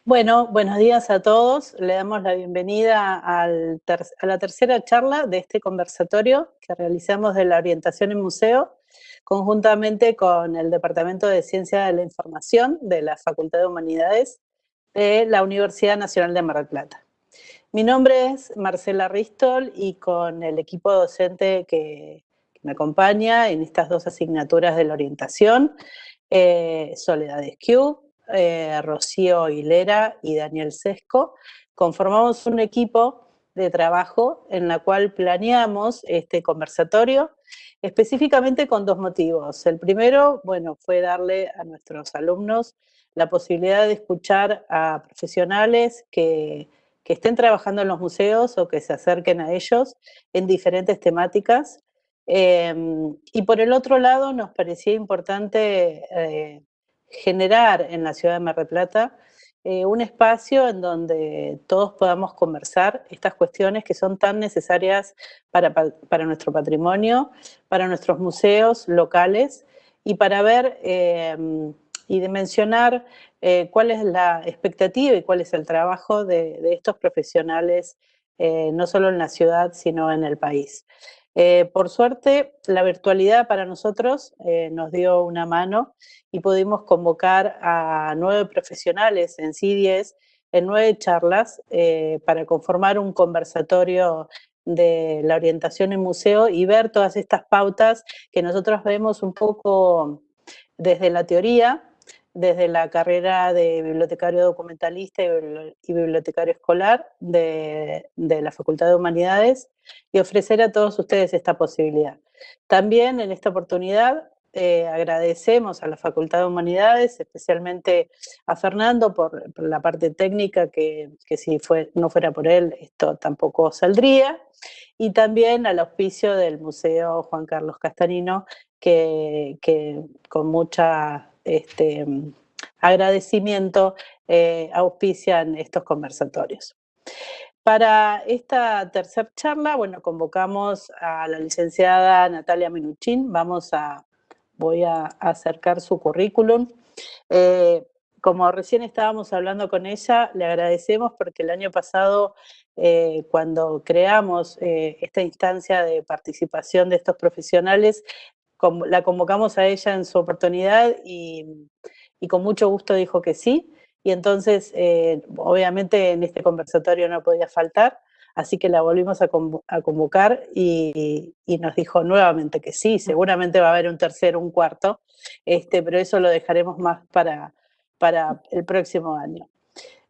Bueno, buenos días a todos. Le damos la bienvenida a la tercera charla de este conversatorio que realizamos de la orientación en museo, conjuntamente con el Departamento de Ciencia de la Información de la Facultad de Humanidades de la Universidad Nacional de Mar del Plata. Mi nombre es Marcela Ristol y con el equipo docente que me acompaña en estas dos asignaturas de la orientación, Soledad Esquiú, Rocío Hilera y Daniel Sesco, conformamos un equipo de trabajo en la cual planeamos este conversatorio específicamente con dos motivos. El primero, bueno, fue darle a nuestros alumnos la posibilidad de escuchar a profesionales que estén trabajando en los museos o que se acerquen a ellos en diferentes temáticas. Y por el otro lado, nos parecía importante generar en la ciudad de Mar del Plata un espacio en donde todos podamos conversar estas cuestiones que son tan necesarias para nuestro patrimonio, para nuestros museos locales y para ver y dimensionar cuál es la expectativa y cuál es el trabajo de estos profesionales, no solo en la ciudad, sino en el país. Por suerte, la virtualidad para nosotros nos dio una mano y pudimos convocar a 9 profesionales en CIDIES en 9 charlas para conformar un conversatorio de la orientación en museo y ver todas estas pautas que nosotros vemos un poco desde la teoría, desde la carrera de bibliotecario documentalista y bibliotecario escolar de la Facultad de Humanidades y ofrecer a todos ustedes esta posibilidad. También en esta oportunidad agradecemos a la Facultad de Humanidades, especialmente a Fernando por la parte técnica, que si no fuera por él esto tampoco saldría, y también al auspicio del Museo Juan Carlos Castanino, que con mucha agradecimiento auspician estos conversatorios. Para esta tercera charla, bueno, convocamos a la licenciada Natalia Minuchin. Voy a acercar su currículum. Como recién estábamos hablando con ella, le agradecemos porque el año pasado, cuando creamos esta instancia de participación de estos profesionales, la convocamos a ella en su oportunidad y con mucho gusto dijo que sí. Y entonces, obviamente en este conversatorio no podía faltar, así que la volvimos a convocar y nos dijo nuevamente que sí. Seguramente va a haber un tercero, un cuarto, pero eso lo dejaremos más para el próximo año.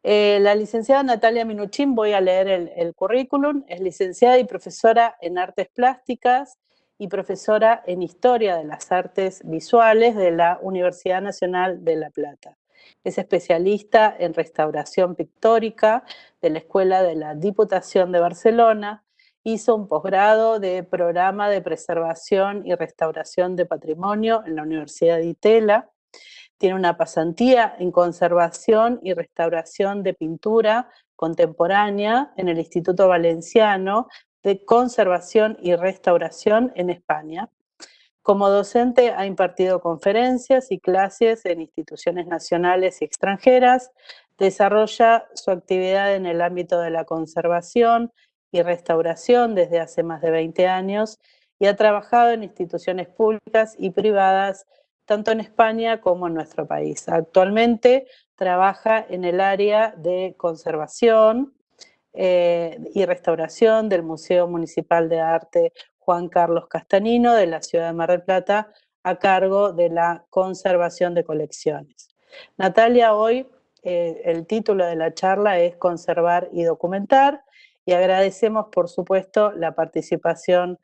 La licenciada Natalia Minuchin, voy a leer el currículum, es licenciada y profesora en Artes Plásticas y profesora en Historia de las Artes Visuales de la Universidad Nacional de La Plata. Es especialista en restauración pictórica de la Escuela de la Diputación de Barcelona. Hizo un posgrado de programa de preservación y restauración de patrimonio en la Universidad de Itela. Tiene una pasantía en conservación y restauración de pintura contemporánea en el Instituto Valenciano de Conservación y Restauración en España. Como docente ha impartido conferencias y clases en instituciones nacionales y extranjeras. Desarrolla su actividad en el ámbito de la conservación y restauración desde hace más de 20 años y ha trabajado en instituciones públicas y privadas tanto en España como en nuestro país. Actualmente trabaja en el área de conservación y restauración del Museo Municipal de Arte Juan Carlos Castanino de la ciudad de Mar del Plata, a cargo de la conservación de colecciones. Natalia, hoy el título de la charla es Conservar y Documentar, y agradecemos, por supuesto, la participación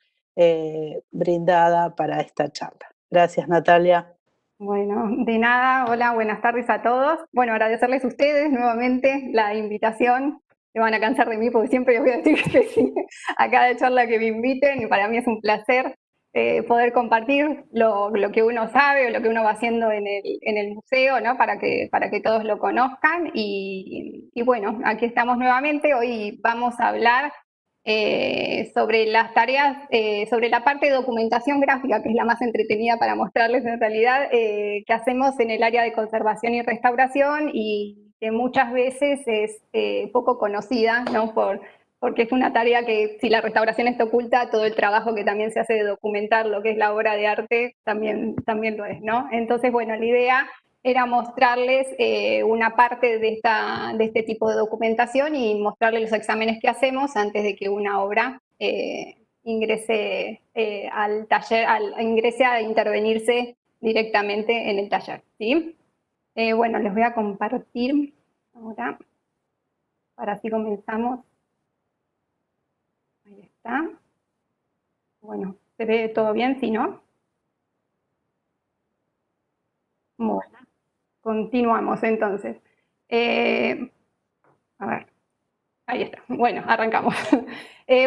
brindada para esta charla. Gracias, Natalia. Bueno, de nada. Hola, buenas tardes a todos. Bueno, agradecerles a ustedes nuevamente la invitación. Se van a cansar de mí porque siempre les voy a decir que sí a cada charla que me inviten, y para mí es un placer poder compartir lo que uno sabe o lo que uno va haciendo en el museo, ¿no? Para que todos lo conozcan. Y bueno, aquí estamos nuevamente. Hoy vamos a hablar sobre las tareas, sobre la parte de documentación gráfica, que es la más entretenida para mostrarles en realidad, que hacemos en el área de conservación y restauración, y que muchas veces es poco conocida, ¿no? Porque es una tarea que, si la restauración está oculta, todo el trabajo que también se hace de documentar lo que es la obra de arte también lo es, ¿no? Entonces, bueno, la idea era mostrarles una parte de este tipo de documentación y mostrarles los exámenes que hacemos antes de que una obra ingrese al taller, ingrese a intervenirse directamente en el taller, ¿sí? Bueno, les voy a compartir ahora, para así comenzamos. Ahí está. Bueno, ¿se ve todo bien? ¿Sí, no? Bueno, continuamos entonces. A ver, ahí está. Bueno, arrancamos.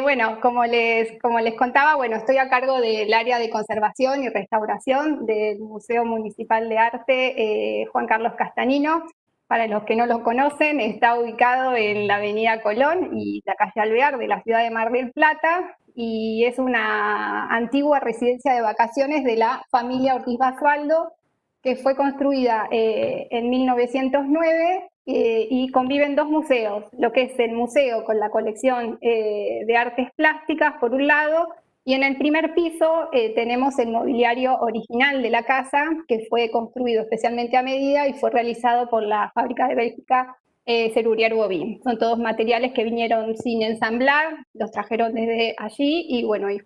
Bueno, como les contaba, bueno, estoy a cargo del área de conservación y restauración del Museo Municipal de Arte Juan Carlos Castanino. Para los que no lo conocen, está ubicado en la avenida Colón y la calle Alvear de la ciudad de Mar del Plata, y es una antigua residencia de vacaciones de la familia Ortiz Basualdo, que fue construida en 1909 y conviven dos museos, lo que es el museo con la colección de artes plásticas por un lado, y en el primer piso tenemos el mobiliario original de la casa, que fue construido especialmente a medida y fue realizado por la fábrica de Bélgica Serurier Bobin. Son todos materiales que vinieron sin ensamblar, los trajeron desde allí y bueno, y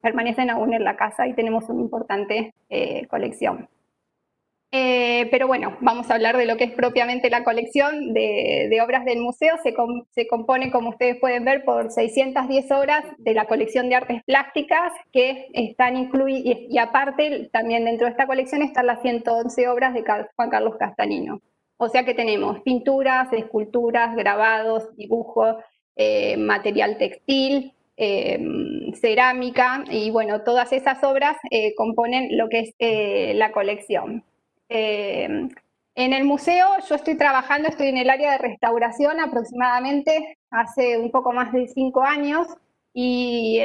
permanecen aún en la casa y tenemos una importante colección. Pero bueno, vamos a hablar de lo que es propiamente la colección de obras del museo. Se compone, como ustedes pueden ver, por 610 obras de la colección de artes plásticas que están incluidas, y aparte también dentro de esta colección están las 111 obras de Juan Carlos Castanino. O sea que tenemos pinturas, esculturas, grabados, dibujos, material textil, cerámica, y bueno, todas esas obras componen lo que es la colección. En el museo yo estoy en el área de restauración aproximadamente hace un poco más de 5 años, y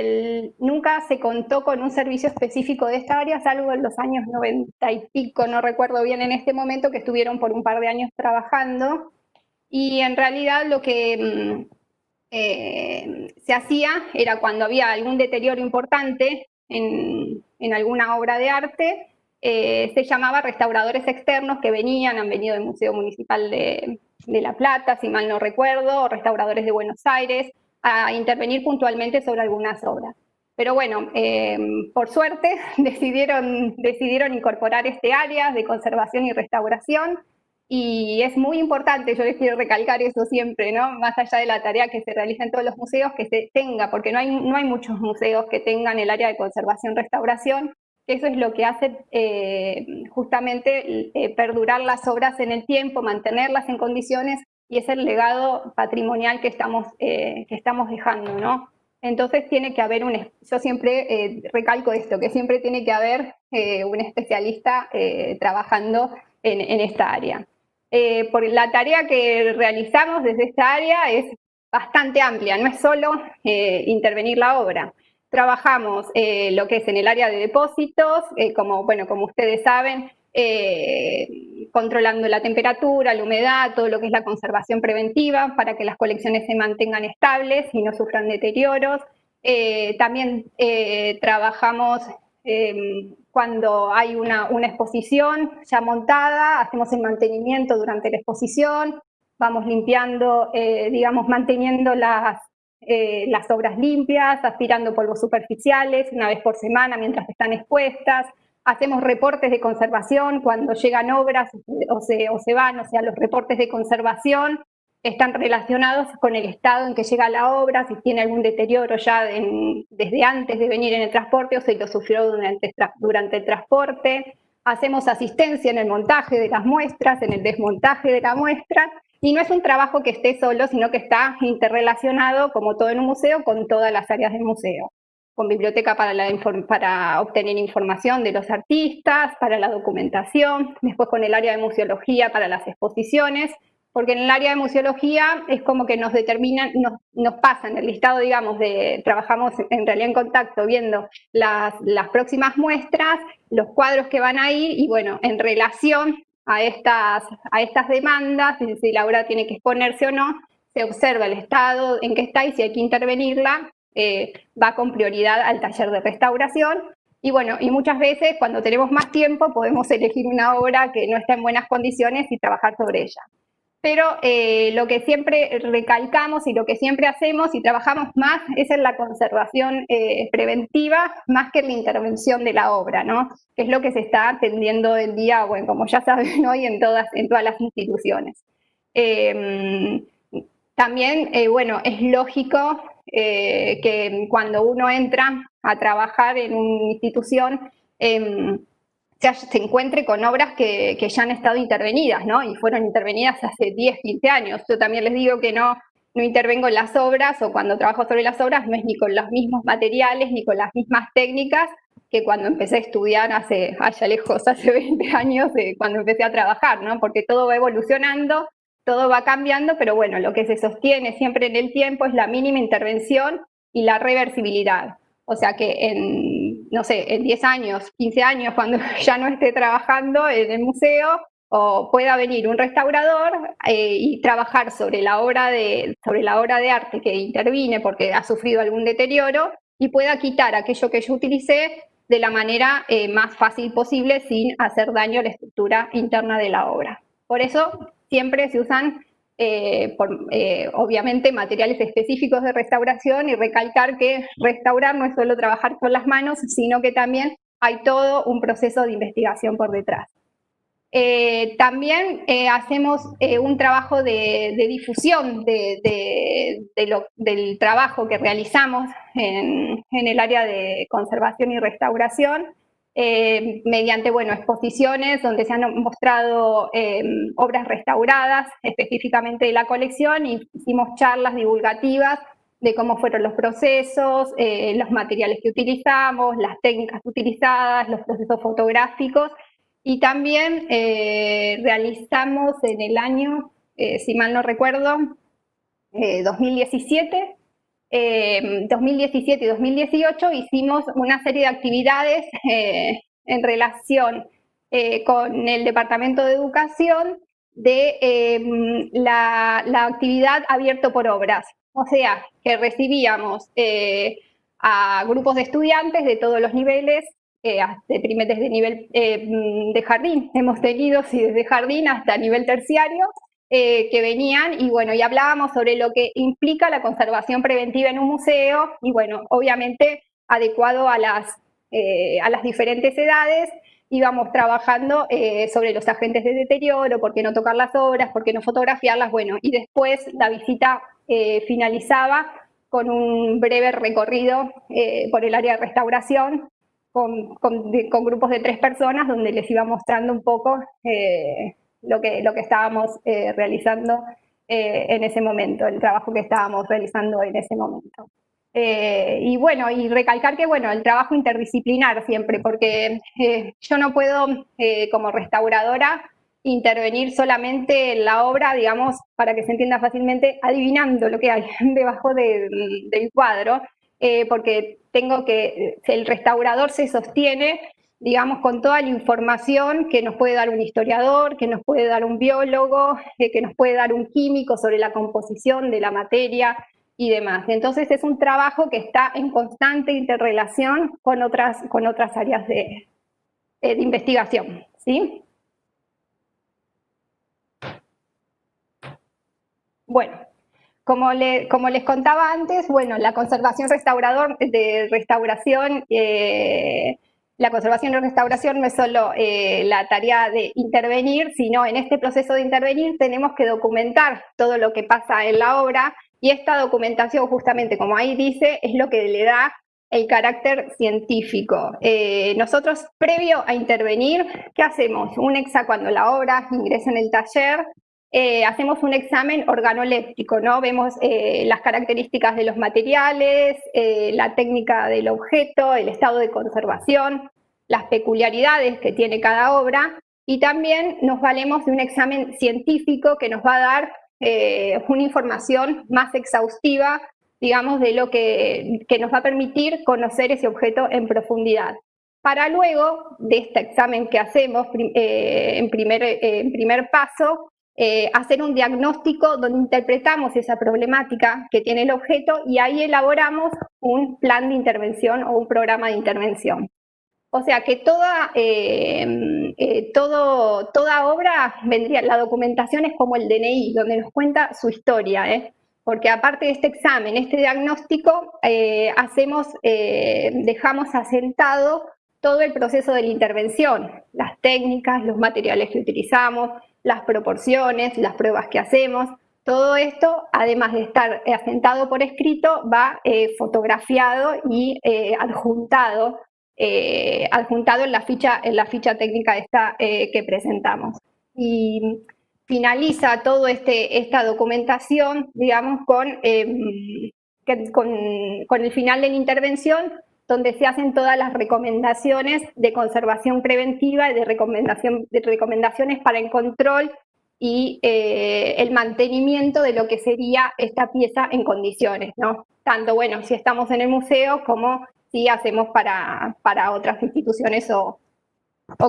nunca se contó con un servicio específico de esta área, salvo en los años 90 y pico, no recuerdo bien en este momento, que estuvieron por un par de años trabajando, y en realidad lo que se hacía era, cuando había algún deterioro importante en en alguna obra de arte, se llamaba restauradores externos que han venido del Museo Municipal de La Plata, si mal no recuerdo, o restauradores de Buenos Aires, a intervenir puntualmente sobre algunas obras. Pero bueno, por suerte decidieron incorporar este área de conservación y restauración, y es muy importante, yo les quiero recalcar eso siempre, ¿no? Más allá de la tarea que se realiza en todos los museos, que se tenga, porque no hay muchos museos que tengan el área de conservación-restauración. Eso es lo que hace justamente perdurar las obras en el tiempo, mantenerlas en condiciones, y es el legado patrimonial que estamos dejando, ¿no? Entonces tiene que haber yo siempre recalco esto, que siempre tiene que haber un especialista trabajando en esta área. Por la tarea que realizamos desde esta área es bastante amplia, no es solo intervenir la obra. Trabajamos lo que es en el área de depósitos, como ustedes saben, controlando la temperatura, la humedad, todo lo que es la conservación preventiva para que las colecciones se mantengan estables y no sufran deterioros. También trabajamos cuando hay una exposición ya montada, hacemos el mantenimiento durante la exposición, vamos limpiando, manteniendo las obras limpias, aspirando polvos superficiales una vez por semana mientras están expuestas. Hacemos reportes de conservación cuando llegan obras o se van, o sea, los reportes de conservación están relacionados con el estado en que llega la obra, si tiene algún deterioro ya desde antes de venir en el transporte o se lo sufrió durante el transporte. Hacemos asistencia en el montaje de las muestras, en el desmontaje de la muestra, y no es un trabajo que esté solo, sino que está interrelacionado, como todo en un museo, con todas las áreas del museo. Con biblioteca para obtener información de los artistas, para la documentación, después con el área de museología para las exposiciones, porque en el área de museología es como que nos determinan, nos pasan el listado, trabajamos en realidad en contacto viendo las próximas muestras, los cuadros que van a ir, y bueno, en relación a estas demandas, si la obra tiene que exponerse o no, se observa el estado en que está y si hay que intervenirla, va con prioridad al taller de restauración. Y bueno, y muchas veces cuando tenemos más tiempo podemos elegir una obra que no está en buenas condiciones y trabajar sobre ella. Pero lo que siempre recalcamos y lo que siempre hacemos y trabajamos más es en la conservación preventiva, más que en la intervención de la obra, ¿no? Que es lo que se está atendiendo hoy en día, bueno, como ya saben hoy, en todas las instituciones. También, bueno, es lógico que cuando uno entra a trabajar en una institución, se encuentre con obras que ya han estado intervenidas, ¿no? Y fueron intervenidas hace 10, 15 años. Yo también les digo que no intervengo en las obras, o cuando trabajo sobre las obras no es ni con los mismos materiales ni con las mismas técnicas que cuando empecé a estudiar hace 20 años, cuando empecé a trabajar, ¿no? Porque todo va evolucionando, todo va cambiando, pero bueno, lo que se sostiene siempre en el tiempo es la mínima intervención y la reversibilidad. O sea que en 10 años, 15 años, cuando ya no esté trabajando en el museo, o pueda venir un restaurador y trabajar sobre la obra de arte que intervine porque ha sufrido algún deterioro, y pueda quitar aquello que yo utilicé de la manera más fácil posible sin hacer daño a la estructura interna de la obra. Por eso siempre se usan obviamente materiales específicos de restauración, y recalcar que restaurar no es solo trabajar con las manos, sino que también hay todo un proceso de investigación por detrás. También hacemos un trabajo de difusión del trabajo que realizamos en el área de conservación y restauración, mediante exposiciones donde se han mostrado obras restauradas específicamente de la colección, y hicimos charlas divulgativas de cómo fueron los procesos, los materiales que utilizamos, las técnicas utilizadas, los procesos fotográficos. Y también realizamos en el año, si mal no recuerdo, 2017 y 2018 hicimos una serie de actividades en relación con el Departamento de Educación de la actividad abierto por obras. O sea, que recibíamos a grupos de estudiantes de todos los niveles desde nivel de jardín, hemos tenido, sí, desde jardín hasta nivel terciario, que venían y bueno, y hablábamos sobre lo que implica la conservación preventiva en un museo y bueno, obviamente adecuado a las diferentes edades, íbamos trabajando sobre los agentes de deterioro, por qué no tocar las obras, por qué no fotografiarlas, bueno, y después la visita finalizaba con un breve recorrido por el área de restauración, con grupos de 3 personas, donde les iba mostrando un poco lo que estábamos realizando en ese momento, el trabajo que estábamos realizando en ese momento. Y bueno, y recalcar que bueno, el trabajo interdisciplinar siempre, porque yo no puedo como restauradora intervenir solamente en la obra, digamos, para que se entienda fácilmente, adivinando lo que hay debajo del cuadro, porque el restaurador se sostiene, digamos, con toda la información que nos puede dar un historiador, que nos puede dar un biólogo, que nos puede dar un químico sobre la composición de la materia y demás. Entonces es un trabajo que está en constante interrelación con otras áreas de investigación, ¿sí? Bueno, como les contaba antes, bueno, la conservación de restauración no es solo la tarea de intervenir, sino en este proceso de intervenir tenemos que documentar todo lo que pasa en la obra y esta documentación, justamente como ahí dice, es lo que le da el carácter científico. Nosotros, previo a intervenir, ¿qué hacemos? Cuando la obra ingresa en el taller, hacemos un examen organoléptico, ¿no? Vemos las características de los materiales, la técnica del objeto, el estado de conservación, las peculiaridades que tiene cada obra y también nos valemos de un examen científico que nos va a dar una información más exhaustiva, digamos, de lo que nos va a permitir conocer ese objeto en profundidad. Para luego de este examen que hacemos en primer paso, hacer un diagnóstico donde interpretamos esa problemática que tiene el objeto y ahí elaboramos un plan de intervención o un programa de intervención. O sea que toda obra vendría, la documentación es como el DNI, donde nos cuenta su historia, porque aparte de este examen, este diagnóstico, dejamos asentado todo el proceso de la intervención, las técnicas, los materiales que utilizamos, las proporciones, las pruebas que hacemos. Todo esto, además de estar asentado por escrito, va fotografiado y adjuntado en la ficha técnica esta que presentamos. Y finaliza toda esta documentación, digamos, con el final de la intervención, donde se hacen todas las recomendaciones de conservación preventiva y de recomendaciones para el control y el mantenimiento de lo que sería esta pieza en condiciones, ¿no? Tanto, bueno, si estamos en el museo como si hacemos para otras instituciones o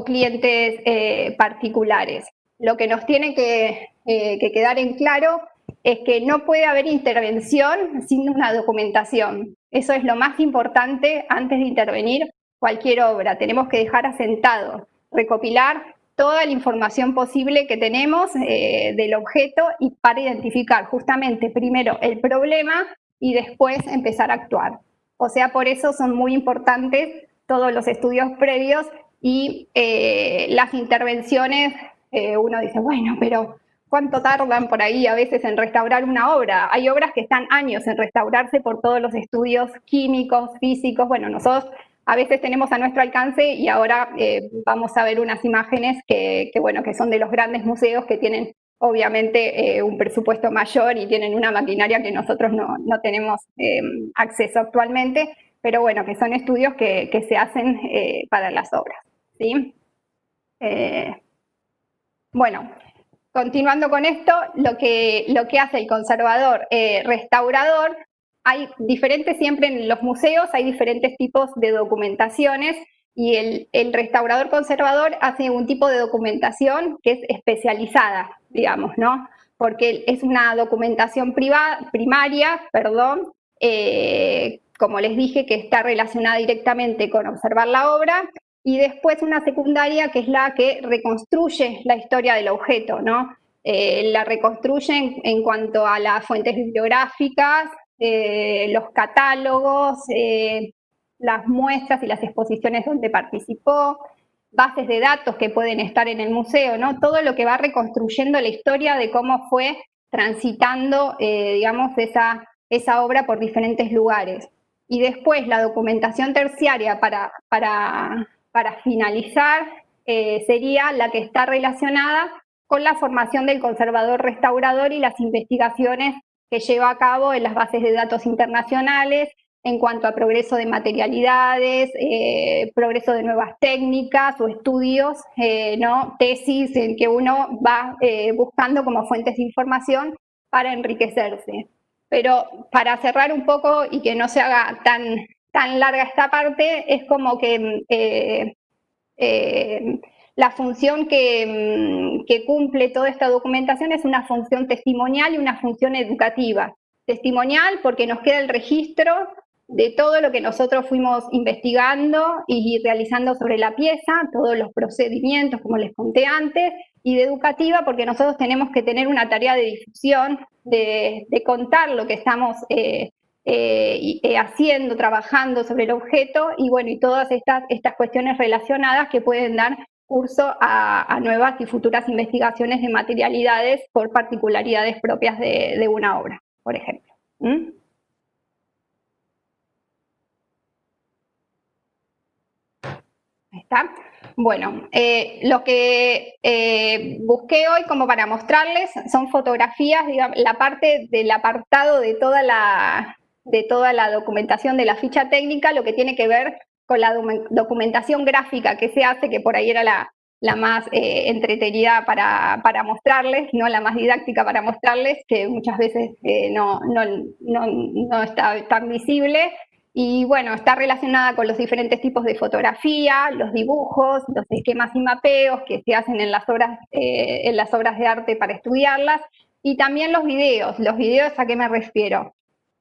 clientes particulares. Lo que nos tiene que quedar en claro es que no puede haber intervención sin una documentación. Eso es lo más importante antes de intervenir cualquier obra. Tenemos que dejar asentado, recopilar toda la información posible que tenemos del objeto y para identificar justamente primero el problema y después empezar a actuar. O sea, por eso son muy importantes todos los estudios previos y las intervenciones. Uno dice, bueno, pero ¿cuánto tardan por ahí a veces en restaurar una obra? Hay obras que están años en restaurarse por todos los estudios químicos, físicos. Bueno, nosotros a veces tenemos a nuestro alcance y ahora vamos a ver unas imágenes que son de los grandes museos que tienen obviamente un presupuesto mayor y tienen una maquinaria que nosotros no tenemos acceso actualmente, pero bueno, que son estudios que se hacen para las obras, ¿sí? Bueno, continuando con esto, lo que hace el conservador restaurador, hay diferentes, siempre en los museos hay diferentes tipos de documentaciones y el restaurador conservador hace un tipo de documentación que es especializada, digamos, ¿no? Porque es una documentación primaria, como les dije, que está relacionada directamente con observar la obra, y después una secundaria que es la que reconstruye la historia del objeto, ¿no? La reconstruye en cuanto a las fuentes bibliográficas, los catálogos, las muestras y las exposiciones donde participó, bases de datos que pueden estar en el museo, ¿no? Todo lo que va reconstruyendo la historia de cómo fue transitando, digamos, esa obra por diferentes lugares. Y después la documentación terciaria para finalizar sería la que está relacionada con la formación del conservador restaurador y las investigaciones que lleva a cabo en las bases de datos internacionales en cuanto a progreso de materialidades, progreso de nuevas técnicas o estudios, ¿no? Tesis en que uno va buscando como fuentes de información para enriquecerse. Pero para cerrar un poco y que no se haga tan larga esta parte, es como que la función que cumple toda esta documentación es una función testimonial y una función educativa. Testimonial porque nos queda el registro de todo lo que nosotros fuimos investigando y realizando sobre la pieza, todos los procedimientos, como les conté antes, y de educativa porque nosotros tenemos que tener una tarea de difusión, de contar lo que estamos haciendo, trabajando sobre el objeto, y bueno, y todas estas cuestiones relacionadas que pueden dar curso a nuevas y futuras investigaciones de materialidades por particularidades propias de una obra, por ejemplo. Ahí está. Bueno, lo que busqué hoy como para mostrarles son fotografías, digamos, la parte del apartado de toda la documentación de la ficha técnica, lo que tiene que ver con la documentación gráfica que se hace, que por ahí era la más entretenida para mostrarles, no la más didáctica para mostrarles, que muchas veces no está tan visible. Y bueno, está relacionada con los diferentes tipos de fotografía, los dibujos, los esquemas y mapeos que se hacen en las obras de arte para estudiarlas, y también los videos. ¿Los videos a qué me refiero?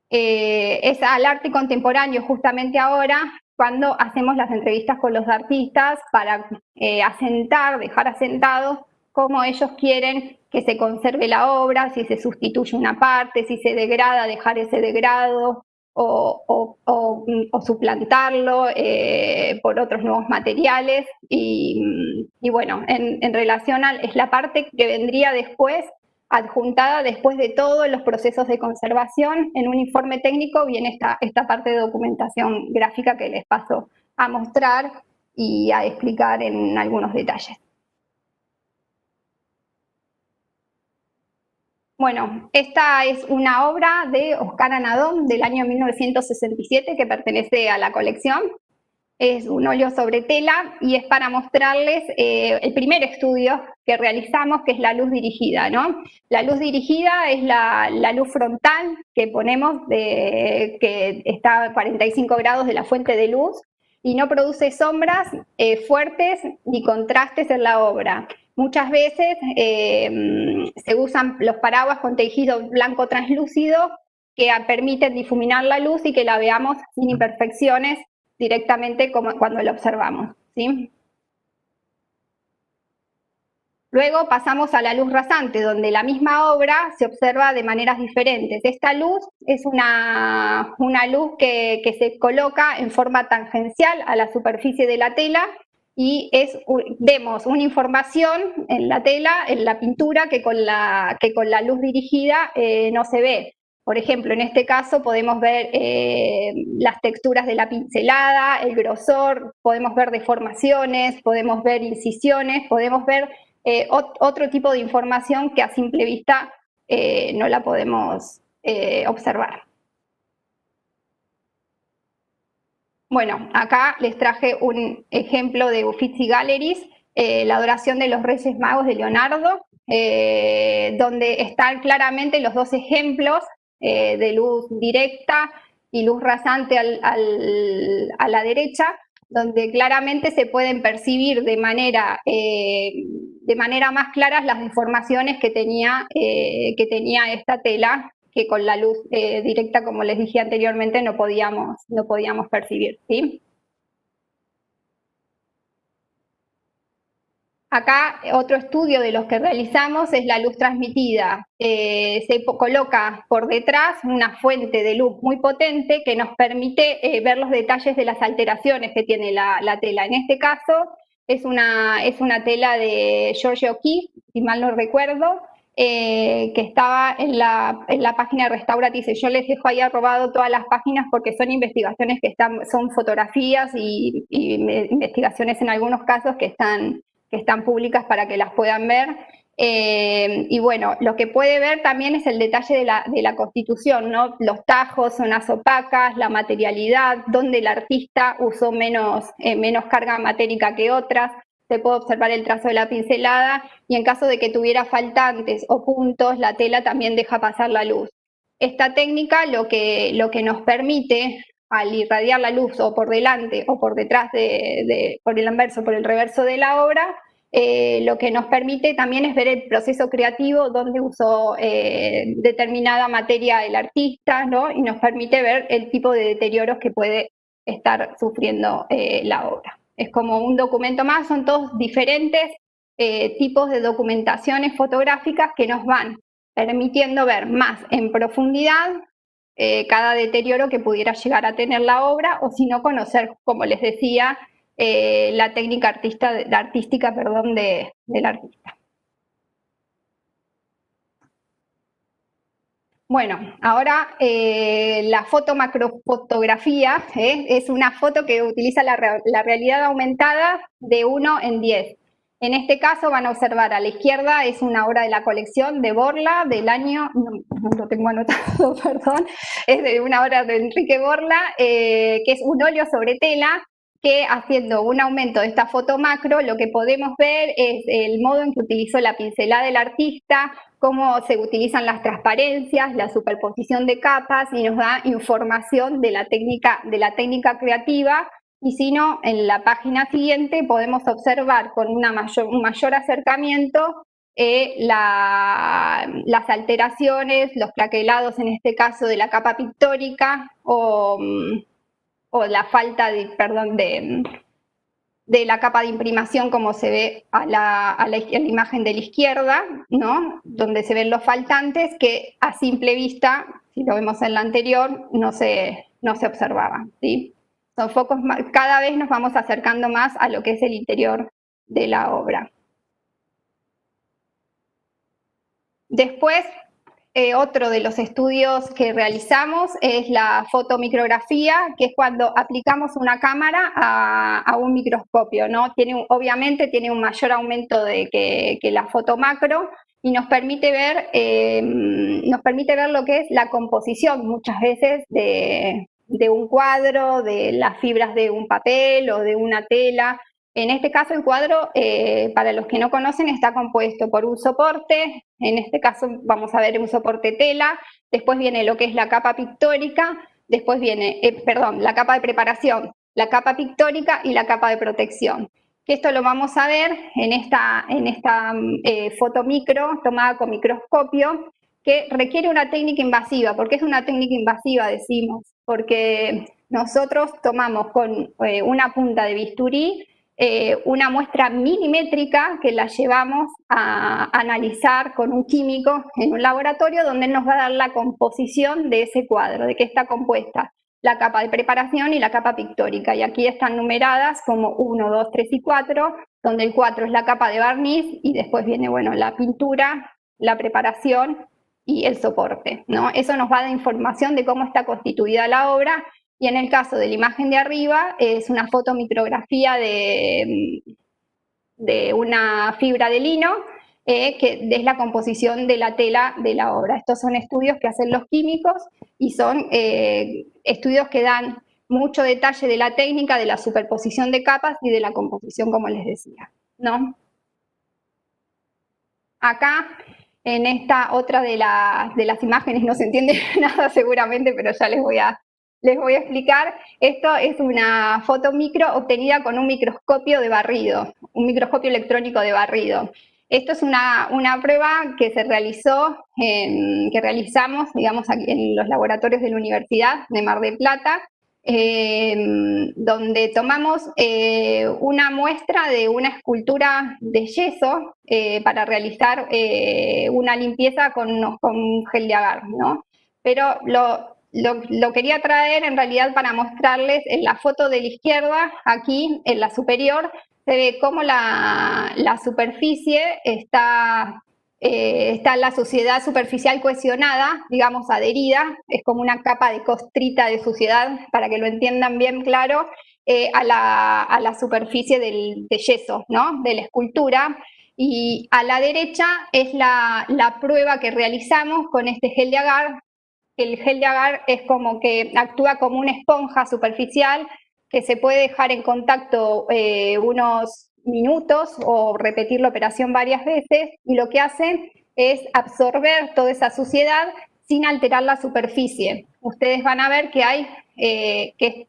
Es al arte contemporáneo justamente ahora, cuando hacemos las entrevistas con los artistas para dejar asentado cómo ellos quieren que se conserve la obra, si se sustituye una parte, si se degrada, dejar ese degrado, o suplantarlo por otros nuevos materiales. Y bueno, en relación es la parte que vendría después, adjuntada después de todos los procesos de conservación. En un informe técnico viene esta parte de documentación gráfica que les paso a mostrar y a explicar en algunos detalles. Bueno, esta es una obra de Oscar Anadón del año 1967 que pertenece a la colección. Es un óleo sobre tela y es para mostrarles el primer estudio que realizamos, que es la luz dirigida, ¿no? La luz dirigida es la luz frontal que ponemos, que está a 45 grados de la fuente de luz y no produce sombras fuertes ni contrastes en la obra. Muchas veces se usan los paraguas con tejido blanco translúcido que permiten difuminar la luz y que la veamos sin imperfecciones directamente como cuando lo observamos, ¿sí? Luego pasamos a la luz rasante, donde la misma obra se observa de maneras diferentes. Esta luz es una luz que se coloca en forma tangencial a la superficie de la tela y vemos una información en la tela, en la pintura, que con la luz dirigida no se ve. Por ejemplo, en este caso podemos ver las texturas de la pincelada, el grosor, podemos ver deformaciones, podemos ver incisiones, podemos ver otro tipo de información que a simple vista no la podemos observar. Bueno, acá les traje un ejemplo de Uffizi Galleries, la adoración de los Reyes Magos de Leonardo, donde están claramente los dos ejemplos de luz directa y luz rasante a la derecha, donde claramente se pueden percibir de manera más clara las deformaciones que tenía esta tela, que con la luz directa, como les dije anteriormente, no podíamos percibir, ¿sí? Acá otro estudio de los que realizamos es la luz transmitida. Se coloca por detrás una fuente de luz muy potente que nos permite ver los detalles de las alteraciones que tiene la tela. En este caso es una tela de George O'Keeffe, si mal no recuerdo, que estaba en la página de Restauratice. Yo les dejo ahí arrobado todas las páginas porque son investigaciones que son fotografías y investigaciones en algunos casos que están públicas para que las puedan ver. Y bueno, lo que puede ver también es el detalle de la constitución, ¿no? Los tajos, zonas opacas, la materialidad, donde el artista usó menos carga matérica que otras. Se puede observar el trazo de la pincelada y en caso de que tuviera faltantes o puntos, la tela también deja pasar la luz. Esta técnica lo que nos permite, al irradiar la luz o por delante o por detrás, por el anverso, por el reverso de la obra, lo que nos permite también es ver el proceso creativo donde usó determinada materia el artista, ¿no? Y nos permite ver el tipo de deterioros que puede estar sufriendo la obra. Es como un documento más, son todos diferentes tipos de documentaciones fotográficas que nos van permitiendo ver más en profundidad cada deterioro que pudiera llegar a tener la obra, o si no, conocer, como les decía, la técnica artística del artista. Bueno, ahora la fotomacrofotografía es una foto que utiliza la realidad aumentada de 1 en 10. En este caso van a observar a la izquierda, es una obra de la colección de Borla del año, no lo tengo anotado, perdón, es de una obra de Enrique Borla, que es un óleo sobre tela, que haciendo un aumento de esta foto macro, lo que podemos ver es el modo en que utilizó la pincelada del artista, cómo se utilizan las transparencias, la superposición de capas, y nos da información de la técnica creativa. Y si no, en la página siguiente podemos observar con un mayor acercamiento las alteraciones, los craquelados en este caso de la capa pictórica o la falta de la capa de imprimación, como se ve a la imagen de la izquierda, ¿no? Donde se ven los faltantes que a simple vista, si lo vemos en la anterior, no se observaban, ¿sí? Son focos, cada vez nos vamos acercando más a lo que es el interior de la obra. Después, otro de los estudios que realizamos es la fotomicrografía, que es cuando aplicamos una cámara a un microscopio, ¿no? Obviamente tiene un mayor aumento que la foto macro y nos permite ver lo que es la composición muchas veces de un cuadro, de las fibras de un papel o de una tela. En este caso el cuadro, para los que no conocen, está compuesto por un soporte, en este caso vamos a ver un soporte tela, después viene lo que es la capa pictórica, después viene, la capa de preparación, la capa pictórica y la capa de protección. Esto lo vamos a ver en esta foto micro tomada con microscopio, que requiere una técnica invasiva. ¿Por qué es una técnica invasiva, decimos? Porque nosotros tomamos con una punta de bisturí una muestra milimétrica que la llevamos a analizar con un químico en un laboratorio, donde nos va a dar la composición de ese cuadro, de qué está compuesta la capa de preparación y la capa pictórica. Y aquí están numeradas como 1, 2, 3 y 4, donde el 4 es la capa de barniz y después viene, bueno, la pintura, la preparación y el soporte, ¿no? Eso nos va a dar información de cómo está constituida la obra. Y en el caso de la imagen de arriba, es una fotomicrografía de una fibra de lino, que es la composición de la tela de la obra. Estos son estudios que hacen los químicos y son estudios que dan mucho detalle de la técnica, de la superposición de capas y de la composición, como les decía, ¿no? Acá, en esta otra de las imágenes, no se entiende nada seguramente, pero ya les voy a explicar. Esto es una foto micro obtenida con un microscopio de barrido, un microscopio electrónico de barrido. Esto es una prueba que se realizó, que realizamos, digamos, aquí en los laboratorios de la Universidad de Mar del Plata, donde tomamos una muestra de una escultura de yeso para realizar una limpieza con gel de agar, ¿no? Pero lo quería traer en realidad para mostrarles en la foto de la izquierda, aquí en la superior, se ve cómo la superficie está la suciedad superficial cohesionada, digamos adherida, es como una capa de costrita de suciedad, para que lo entiendan bien claro, a la superficie de yeso, ¿no? De la escultura. Y a la derecha es la prueba que realizamos con este gel de agar. El gel de agar es como que actúa como una esponja superficial que se puede dejar en contacto unos minutos o repetir la operación varias veces, y lo que hace es absorber toda esa suciedad sin alterar la superficie. Ustedes van a ver que hay que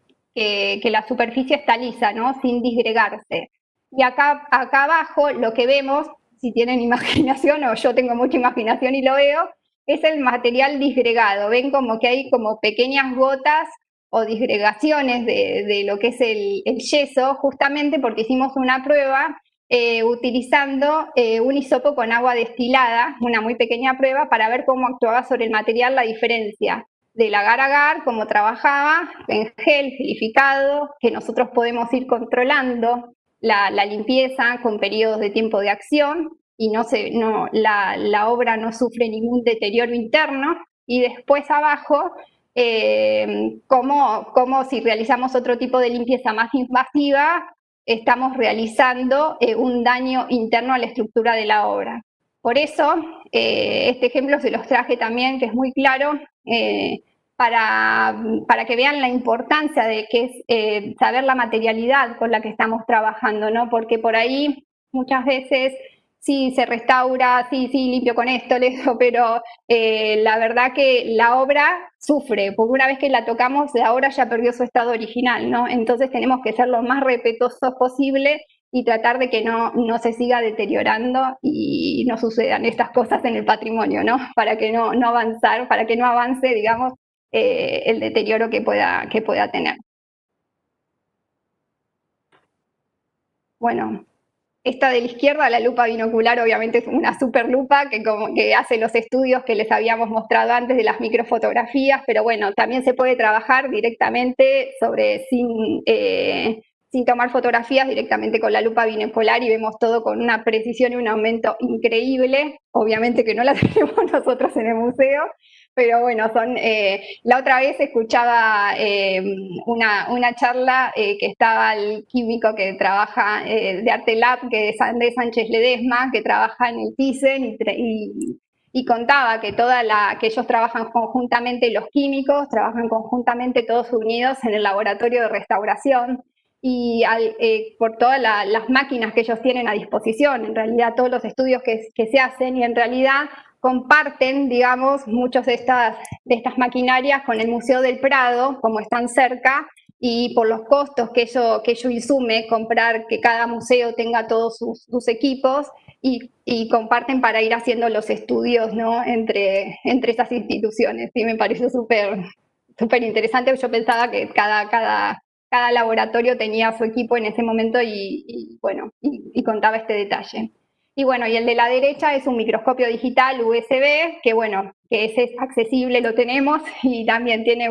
la superficie está lisa, ¿no? Sin disgregarse. Y acá abajo lo que vemos, si tienen imaginación, o yo tengo mucha imaginación y lo veo, es el material disgregado. Ven como que hay como pequeñas gotas o disgregaciones de lo que es el yeso, justamente porque hicimos una prueba utilizando un hisopo con agua destilada, una muy pequeña prueba, para ver cómo actuaba sobre el material la diferencia del agar-agar, cómo trabajaba en gel, gelificado, que nosotros podemos ir controlando la limpieza con periodos de tiempo de acción, y la obra no sufre ningún deterioro interno. Y después abajo, como si realizamos otro tipo de limpieza más invasiva, estamos realizando un daño interno a la estructura de la obra. Por eso, este ejemplo se los traje también, que es muy claro, para que vean la importancia de que es saber la materialidad con la que estamos trabajando, ¿no? Porque por ahí muchas veces sí se restaura, sí, limpio con esto, pero la verdad que la obra sufre, porque una vez que la tocamos, la obra ya perdió su estado original, ¿no? Entonces tenemos que ser lo más respetuosos posible y tratar de que no se siga deteriorando y no sucedan estas cosas en el patrimonio, ¿no? Para que no avance, digamos, el deterioro que pueda tener. Bueno, esta de la izquierda, la lupa binocular, obviamente es una super lupa que hace los estudios que les habíamos mostrado antes de las microfotografías, pero bueno, también se puede trabajar directamente sin tomar fotografías, directamente con la lupa binocular, y vemos todo con una precisión y un aumento increíble. Obviamente que no la tenemos nosotros en el museo, pero bueno, la otra vez escuchaba una charla que estaba el químico que trabaja de Artelab, que es Andrés Sánchez Ledesma, que trabaja en el Thyssen, y contaba que que ellos trabajan conjuntamente, los químicos trabajan conjuntamente todos unidos en el laboratorio de restauración, y por todas las máquinas que ellos tienen a disposición, en realidad todos los estudios que se hacen, y en realidad comparten, digamos, muchas de estas maquinarias con el Museo del Prado, como están cerca, y por los costos que ello insume comprar, que cada museo tenga todos sus equipos, y comparten para ir haciendo los estudios, ¿no? entre esas instituciones. Sí, me pareció súper interesante. Yo pensaba que cada laboratorio tenía su equipo en ese momento, y contaba este detalle. Y bueno, y el de la derecha es un microscopio digital USB, que bueno, que ese es accesible, lo tenemos, y también tiene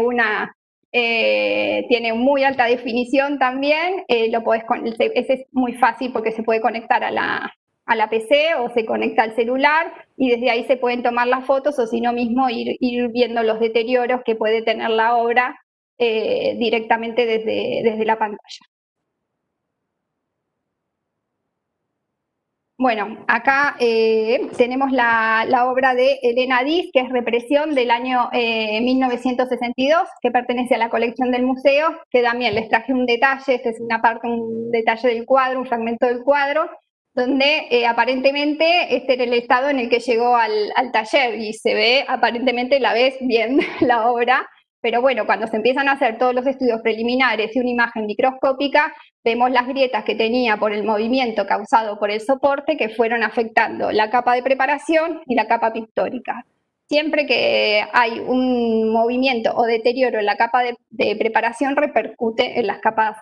tiene muy alta definición también. Ese es muy fácil porque se puede conectar a la PC o se conecta al celular, y desde ahí se pueden tomar las fotos, o si no mismo ir viendo los deterioros que puede tener la obra directamente desde la pantalla. Bueno, acá tenemos la obra de Elena Diz, que es Represión, del año 1962, que pertenece a la colección del museo, que también les traje un detalle. Este es un detalle del cuadro, un fragmento del cuadro, donde aparentemente este era el estado en el que llegó al taller, y se ve, aparentemente la ves bien la obra, pero bueno, cuando se empiezan a hacer todos los estudios preliminares y una imagen microscópica, vemos las grietas que tenía por el movimiento causado por el soporte, que fueron afectando la capa de preparación y la capa pictórica. siempre que hay un movimiento o deterioro en la capa de preparación, repercute en las capas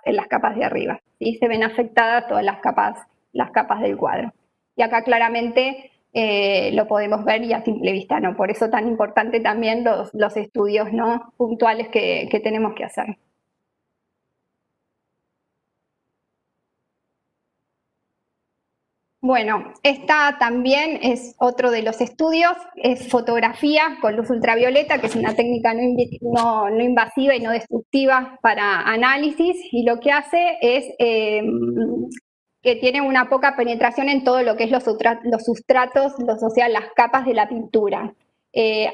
de arriba, ¿sí? Se ven afectadas todas las capas del cuadro. Y acá claramente lo podemos ver y a simple vista, ¿no? Por eso tan importante también los estudios, ¿no?, puntuales que tenemos que hacer. Bueno, esta también es otro de los estudios, es fotografía con luz ultravioleta, que es una técnica no invasiva y no destructiva para análisis, y lo que hace es que tiene una poca penetración en todo lo que es los sustratos, o sea, las capas de la pintura.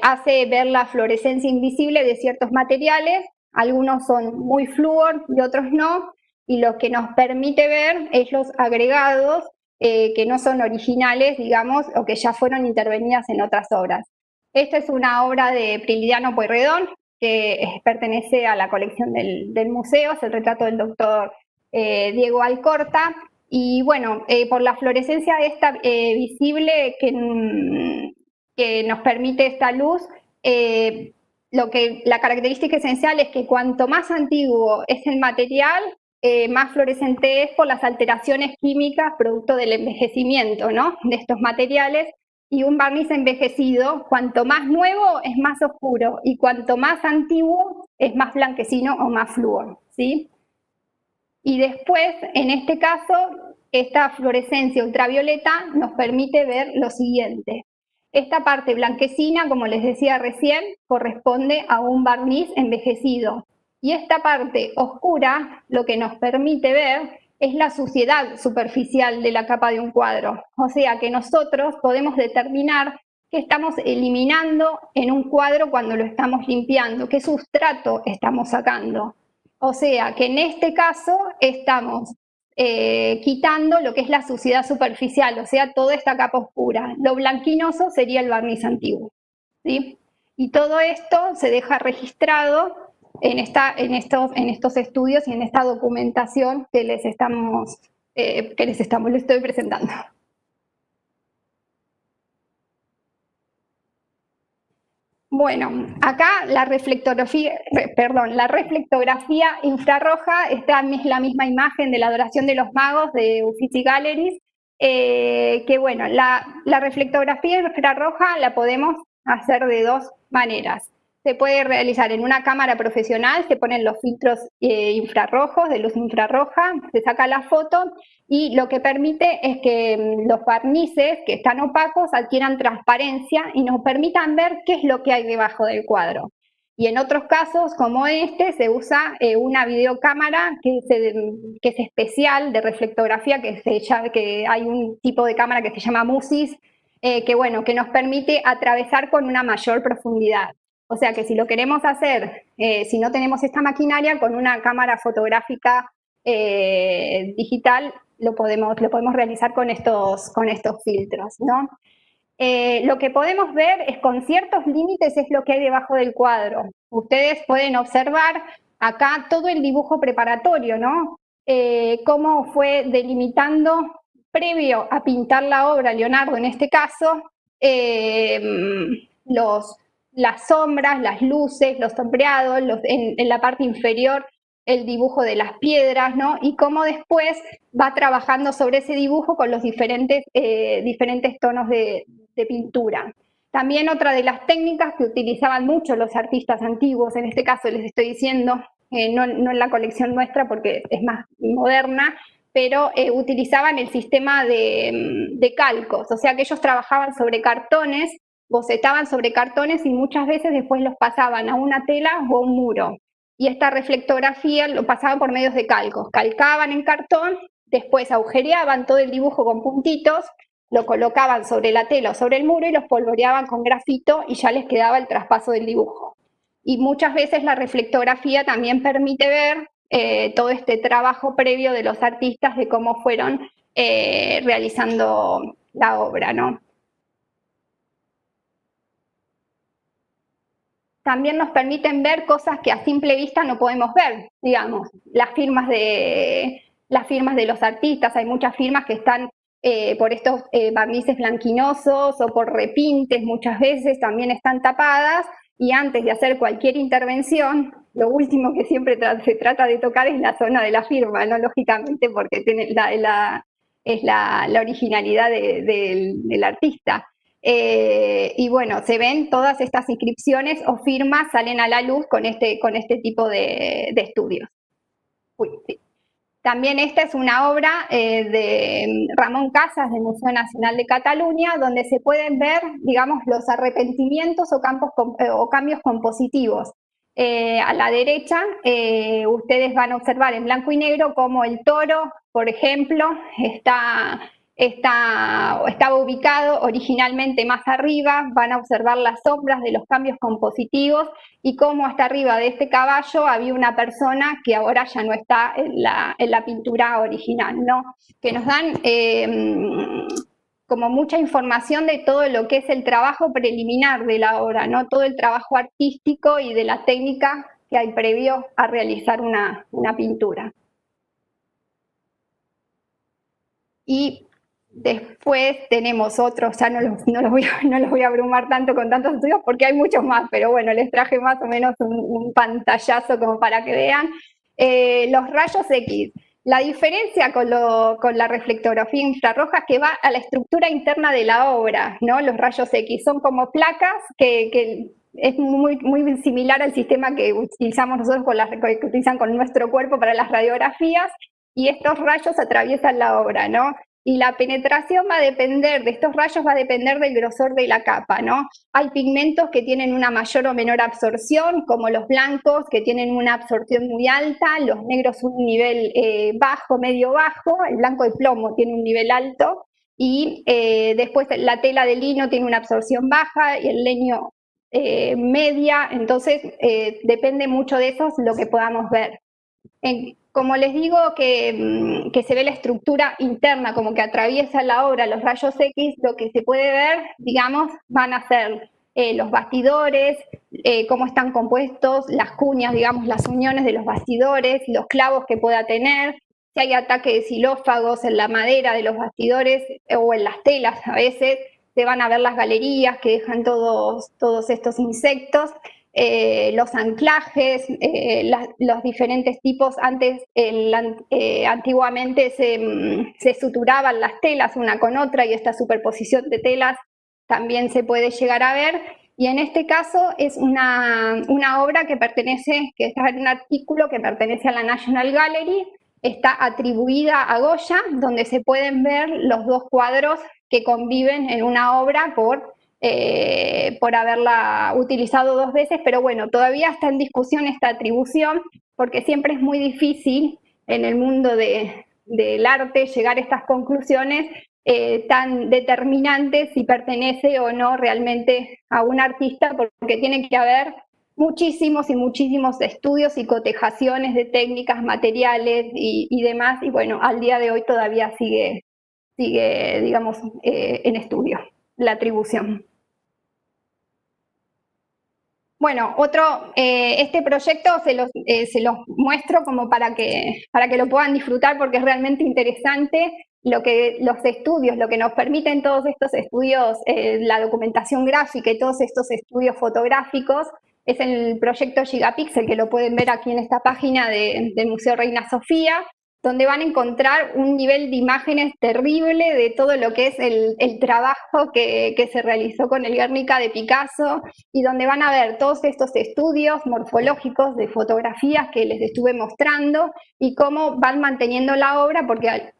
Hace ver la fluorescencia invisible de ciertos materiales, algunos son muy flúor y otros no, y lo que nos permite ver es los agregados que no son originales, digamos, o que ya fueron intervenidas en otras obras. Esta es una obra de Prilidiano Pueyrredón, que pertenece a la colección del museo, es el retrato del doctor Diego Alcorta, y bueno, por la fluorescencia esta visible que nos permite esta luz, la característica esencial es que cuanto más antiguo es el material, más fluorescente es por las alteraciones químicas producto del envejecimiento, ¿no?, de estos materiales, y un barniz envejecido, cuanto más nuevo es más oscuro y cuanto más antiguo es más blanquecino o más flúor, ¿sí? Y después, en este caso, esta fluorescencia ultravioleta nos permite ver lo siguiente. Esta parte blanquecina, como les decía recién, corresponde a un barniz envejecido. Y esta parte oscura, lo que nos permite ver es la suciedad superficial de la capa de un cuadro. O sea que nosotros podemos determinar qué estamos eliminando en un cuadro cuando lo estamos limpiando, qué sustrato estamos sacando. O sea que en este caso estamos quitando lo que es la suciedad superficial, o sea, toda esta capa oscura. Lo blanquinoso sería el barniz antiguo, ¿sí? Y todo esto se deja registrado en estos estudios y en esta documentación que les estoy presentando. Bueno, acá la reflectografía infrarroja, esta es la misma imagen de la adoración de los magos de Uffizi Galleries, que bueno, la reflectografía infrarroja la podemos hacer de dos maneras. Se puede realizar en una cámara profesional, se ponen los filtros infrarrojos, de luz infrarroja, se saca la foto y lo que permite es que los barnices que están opacos adquieran transparencia y nos permitan ver qué es lo que hay debajo del cuadro. Y en otros casos, como este, se usa una videocámara que es especial de reflectografía, que hay un tipo de cámara que se llama MUSIS, que nos permite atravesar con una mayor profundidad. O sea que si lo queremos hacer, si no tenemos esta maquinaria, con una cámara fotográfica digital, lo podemos realizar con estos filtros, ¿no? Lo que podemos ver es con ciertos límites es lo que hay debajo del cuadro. Ustedes pueden observar acá todo el dibujo preparatorio, ¿no? Cómo fue delimitando previo a pintar la obra, Leonardo en este caso, las sombras, las luces, los sombreados, en la parte inferior el dibujo de las piedras, ¿no? Y cómo después va trabajando sobre ese dibujo con los diferentes tonos de pintura. También otra de las técnicas que utilizaban mucho los artistas antiguos, en este caso les estoy diciendo, no en la colección nuestra porque es más moderna, pero utilizaban el sistema de calcos, o sea que ellos trabajaban sobre cartones, bocetaban sobre cartones y muchas veces después los pasaban a una tela o a un muro. Y esta reflectografía lo pasaban por medios de calcos. Calcaban en cartón, después agujereaban todo el dibujo con puntitos, lo colocaban sobre la tela o sobre el muro y los polvoreaban con grafito y ya les quedaba el traspaso del dibujo. Y muchas veces la reflectografía también permite ver todo este trabajo previo de los artistas de cómo fueron realizando la obra, ¿no? También nos permiten ver cosas que a simple vista no podemos ver, digamos, las firmas de los artistas, hay muchas firmas que están por estos barnices blanquinosos o por repintes, muchas veces también están tapadas, y antes de hacer cualquier intervención, lo último que siempre se trata de tocar es la zona de la firma, ¿no? Lógicamente, porque tiene es la originalidad del artista. Y bueno, se ven todas estas inscripciones o firmas salen a la luz con este tipo de estudios. Uy, sí. También esta es una obra de Ramón Casas del Museo Nacional de Cataluña, donde se pueden ver, digamos, los arrepentimientos o cambios compositivos. A la derecha, ustedes van a observar en blanco y negro cómo el toro, por ejemplo, estaba ubicado originalmente más arriba. Van a observar las sombras de los cambios compositivos y cómo hasta arriba de este caballo había una persona que ahora ya no está en la pintura original, ¿no? Que nos dan como mucha información de todo lo que es el trabajo preliminar de la obra, ¿no? Todo el trabajo artístico y de la técnica que hay previo a realizar una pintura. Y después tenemos otros, ya no los voy a abrumar tanto con tantos estudios porque hay muchos más, pero bueno, les traje más o menos un pantallazo como para que vean. Los rayos X. La diferencia con la reflectografía infrarroja es que va a la estructura interna de la obra, ¿no? Los rayos X son como placas que es muy similar al sistema que utilizamos nosotros que utilizan con nuestro cuerpo para las radiografías, y estos rayos atraviesan la obra, ¿no? Y la penetración va a depender de estos rayos, va a depender del grosor de la capa, ¿no? Hay pigmentos que tienen una mayor o menor absorción, como los blancos, que tienen una absorción muy alta, los negros un nivel bajo, medio bajo, el blanco de plomo tiene un nivel alto, y después la tela de lino tiene una absorción baja y el leño media. Entonces depende mucho de eso lo que podamos ver. Como les digo, que se ve la estructura interna, como que atraviesa la obra los rayos X, lo que se puede ver, digamos, van a ser los bastidores, cómo están compuestos, las cuñas, digamos, las uniones de los bastidores, los clavos que pueda tener, si hay ataque de xilófagos en la madera de los bastidores o en las telas a veces, se van a ver las galerías que dejan todos estos insectos. Los anclajes, los diferentes tipos. Antes, antiguamente se suturaban las telas una con otra, y esta superposición de telas también se puede llegar a ver. Y en este caso es una obra que está en un artículo que pertenece a la National Gallery, está atribuida a Goya, donde se pueden ver los dos cuadros que conviven en una obra por haberla utilizado dos veces, pero bueno, todavía está en discusión esta atribución, porque siempre es muy difícil en el mundo del arte llegar a estas conclusiones tan determinantes si pertenece o no realmente a un artista, porque tiene que haber muchísimos y muchísimos estudios y cotejaciones de técnicas, materiales y demás, y bueno, al día de hoy todavía sigue digamos, en estudio la atribución. Bueno, este proyecto se los muestro como para que lo puedan disfrutar, porque es realmente interesante los estudios, lo que nos permiten todos estos estudios, la documentación gráfica y todos estos estudios fotográficos, es el proyecto Gigapixel, que lo pueden ver aquí en esta página del Museo Reina Sofía, donde van a encontrar un nivel de imágenes terrible de todo lo que es el trabajo que se realizó con el Guernica de Picasso, y donde van a ver todos estos estudios morfológicos de fotografías que les estuve mostrando y cómo van manteniendo la obra, porque ha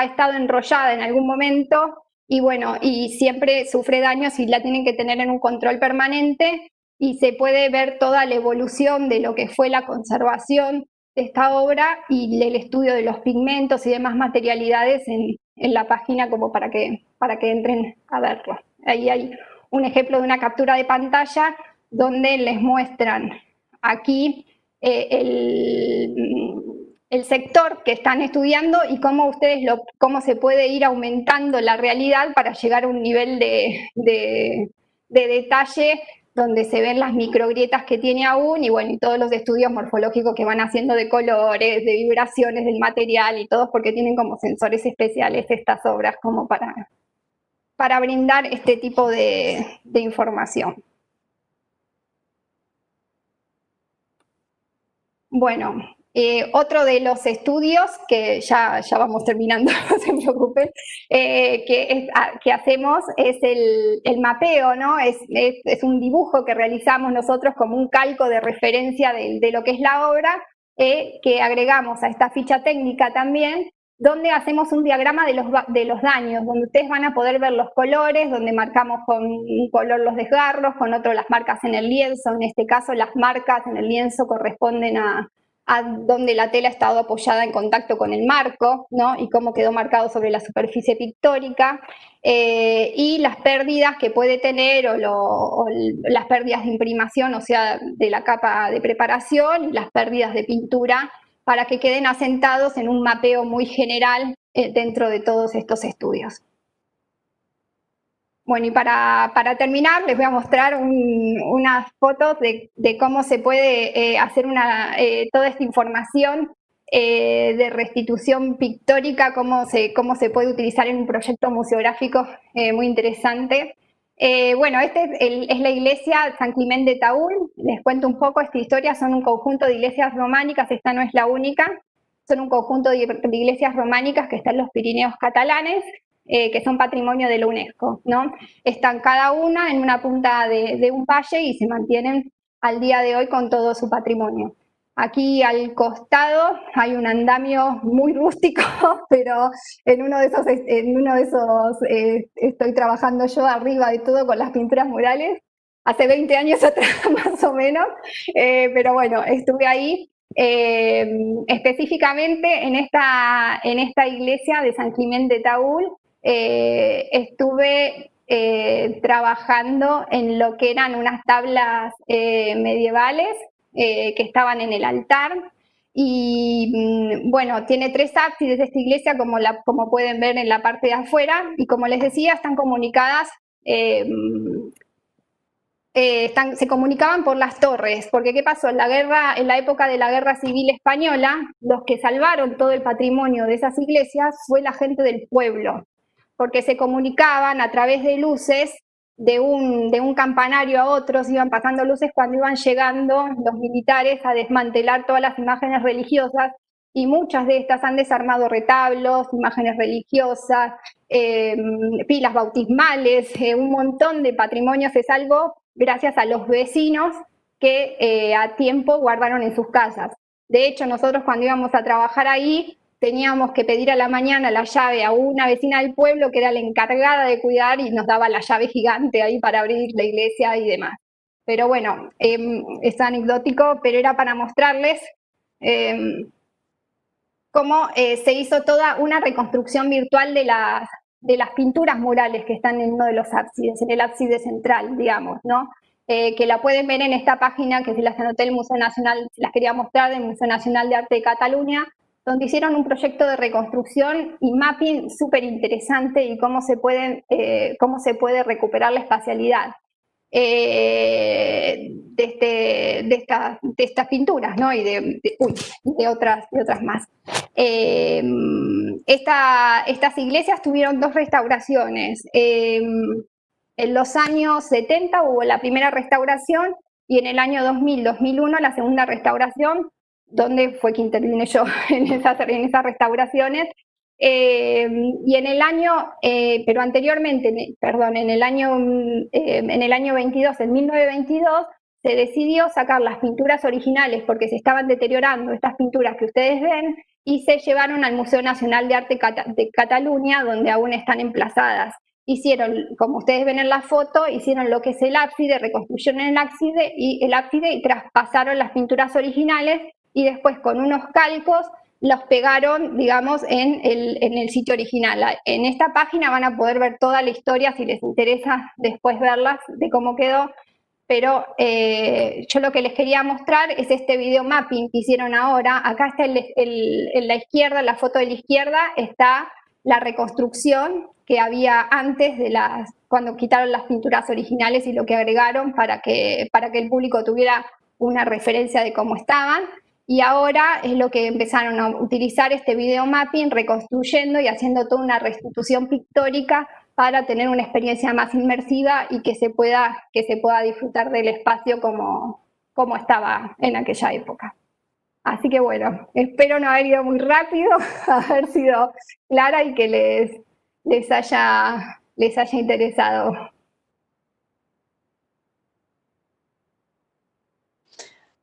estado enrollada en algún momento y bueno, y siempre sufre daños y la tienen que tener en un control permanente, y se puede ver toda la evolución de lo que fue la conservación de esta obra y el estudio de los pigmentos y demás materialidades en la página, como para que entren a verlo. Ahí hay un ejemplo de una captura de pantalla donde les muestran aquí el sector que están estudiando y cómo se puede ir aumentando la realidad para llegar a un nivel de detalle donde se ven las microgrietas que tiene aún y bueno, y todos los estudios morfológicos que van haciendo de colores, de vibraciones del material y todos porque tienen como sensores especiales estas obras como para brindar este tipo de información. Bueno, otro de los estudios, que ya vamos terminando, no se preocupen, que hacemos es el mapeo, ¿no? Es un dibujo que realizamos nosotros como un calco de referencia de lo que es la obra, que agregamos a esta ficha técnica también, donde hacemos un diagrama de los daños, donde ustedes van a poder ver los colores, donde marcamos con un color los desgarros, con otro las marcas en el lienzo. En este caso las marcas en el lienzo corresponden a donde la tela ha estado apoyada en contacto con el marco, ¿no? Y cómo quedó marcado sobre la superficie pictórica, y las pérdidas que puede tener o las pérdidas de imprimación, o sea, de la capa de preparación, y las pérdidas de pintura, para que queden asentados en un mapeo muy general dentro de todos estos estudios. Bueno, y para terminar les voy a mostrar unas fotos de cómo se puede hacer toda esta información de restitución pictórica, cómo se puede utilizar en un proyecto museográfico muy interesante. Bueno, esta es la iglesia San Climent de Taúl. Les cuento un poco esta historia. Son un conjunto de iglesias románicas, esta no es la única. Son un conjunto de iglesias románicas que están en los Pirineos catalanes, que son patrimonio de la UNESCO, ¿no? Están cada una en una punta de un valle y se mantienen al día de hoy con todo su patrimonio. Aquí al costado hay un andamio muy rústico, pero en uno de esos estoy trabajando yo arriba de todo con las pinturas murales, hace 20 años atrás más o menos, pero bueno, estuve ahí. Específicamente en esta iglesia de San Climent de Taúl, estuve trabajando en lo que eran unas tablas medievales que estaban en el altar. Y bueno, tiene 3 ábsides esta iglesia, como pueden ver en la parte de afuera, y como les decía, están comunicadas, se comunicaban por las torres, porque ¿qué pasó? En la época de la Guerra Civil Española, los que salvaron todo el patrimonio de esas iglesias fue la gente del pueblo, porque se comunicaban a través de luces de un campanario a otro, se iban pasando luces cuando iban llegando los militares a desmantelar todas las imágenes religiosas, y muchas de estas han desarmado retablos, imágenes religiosas, pilas bautismales, un montón de patrimonio se salvó gracias a los vecinos que a tiempo guardaron en sus casas. De hecho, nosotros cuando íbamos a trabajar ahí, teníamos que pedir a la mañana la llave a una vecina del pueblo que era la encargada de cuidar y nos daba la llave gigante ahí para abrir la iglesia y demás. Pero bueno, es anecdótico, pero era para mostrarles cómo se hizo toda una reconstrucción virtual de las pinturas murales que están en uno de los ábsides, en el ábside central, digamos, ¿no? Que la pueden ver en esta página que se las anoté del Museo Nacional, las quería mostrar, del Museo Nacional de Arte de Cataluña, donde hicieron un proyecto de reconstrucción y mapping súper interesante y cómo se puede recuperar la espacialidad de estas pinturas, ¿no? Y de otras más. Estas iglesias tuvieron 2 restauraciones. En los años 70 hubo la primera restauración y en el año 2000-2001 la segunda restauración, donde fue que intervine yo en esas restauraciones. Y en el año, pero anteriormente, perdón, en el año 22, en 1922, se decidió sacar las pinturas originales porque se estaban deteriorando estas pinturas que ustedes ven y se llevaron al Museo Nacional de Arte de Cataluña, donde aún están emplazadas. Hicieron, como ustedes ven en la foto, hicieron lo que es el ábside, reconstruyeron el ábside y traspasaron las pinturas originales y después con unos calcos los pegaron, digamos, en el sitio original. En esta página van a poder ver toda la historia si les interesa después verlas de cómo quedó, pero yo lo que les quería mostrar es este video mapping que hicieron ahora. Acá está en la izquierda, en la foto de la izquierda, está la reconstrucción que había antes de cuando quitaron las pinturas originales y lo que agregaron para que el público tuviera una referencia de cómo estaban. Y ahora es lo que empezaron a utilizar este video mapping, reconstruyendo y haciendo toda una restitución pictórica para tener una experiencia más inmersiva y que se pueda disfrutar del espacio como estaba en aquella época. Así que bueno, espero no haber ido muy rápido, haber sido clara y que les haya interesado.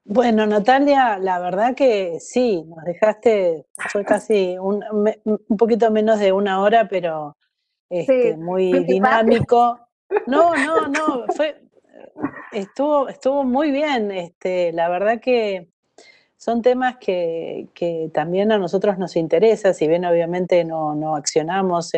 Bueno, Natalia, la verdad que sí, nos dejaste, fue casi un poquito menos de una hora, pero Sí, muy dinámico. No, estuvo muy bien, la verdad que son temas que también a nosotros nos interesa, si bien obviamente no accionamos,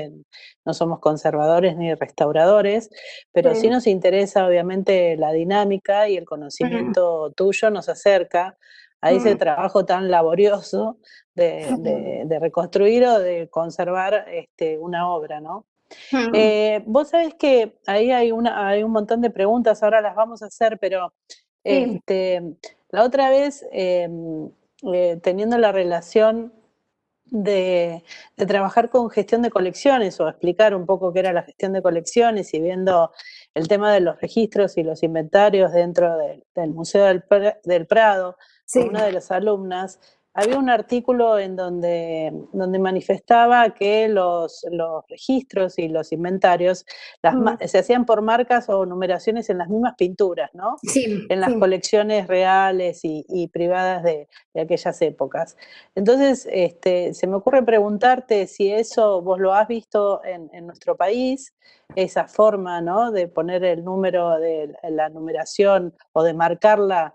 no somos conservadores ni restauradores, pero sí nos interesa obviamente la dinámica y el conocimiento tuyo nos acerca a ese trabajo tan laborioso de reconstruir o de conservar una obra, ¿no? Vos sabés que ahí hay un montón de preguntas, ahora las vamos a hacer, pero la otra vez, teniendo la relación de trabajar con gestión de colecciones o explicar un poco qué era la gestión de colecciones y viendo el tema de los registros y los inventarios dentro del Museo del Prado, con una de las alumnas, había un artículo en donde manifestaba que los registros y los inventarios se hacían por marcas o numeraciones en las mismas pinturas, ¿no? Sí, en las colecciones reales y privadas de aquellas épocas. Entonces, se me ocurre preguntarte si eso vos lo has visto en nuestro país, esa forma, ¿no?, de poner el número de la numeración o de marcarla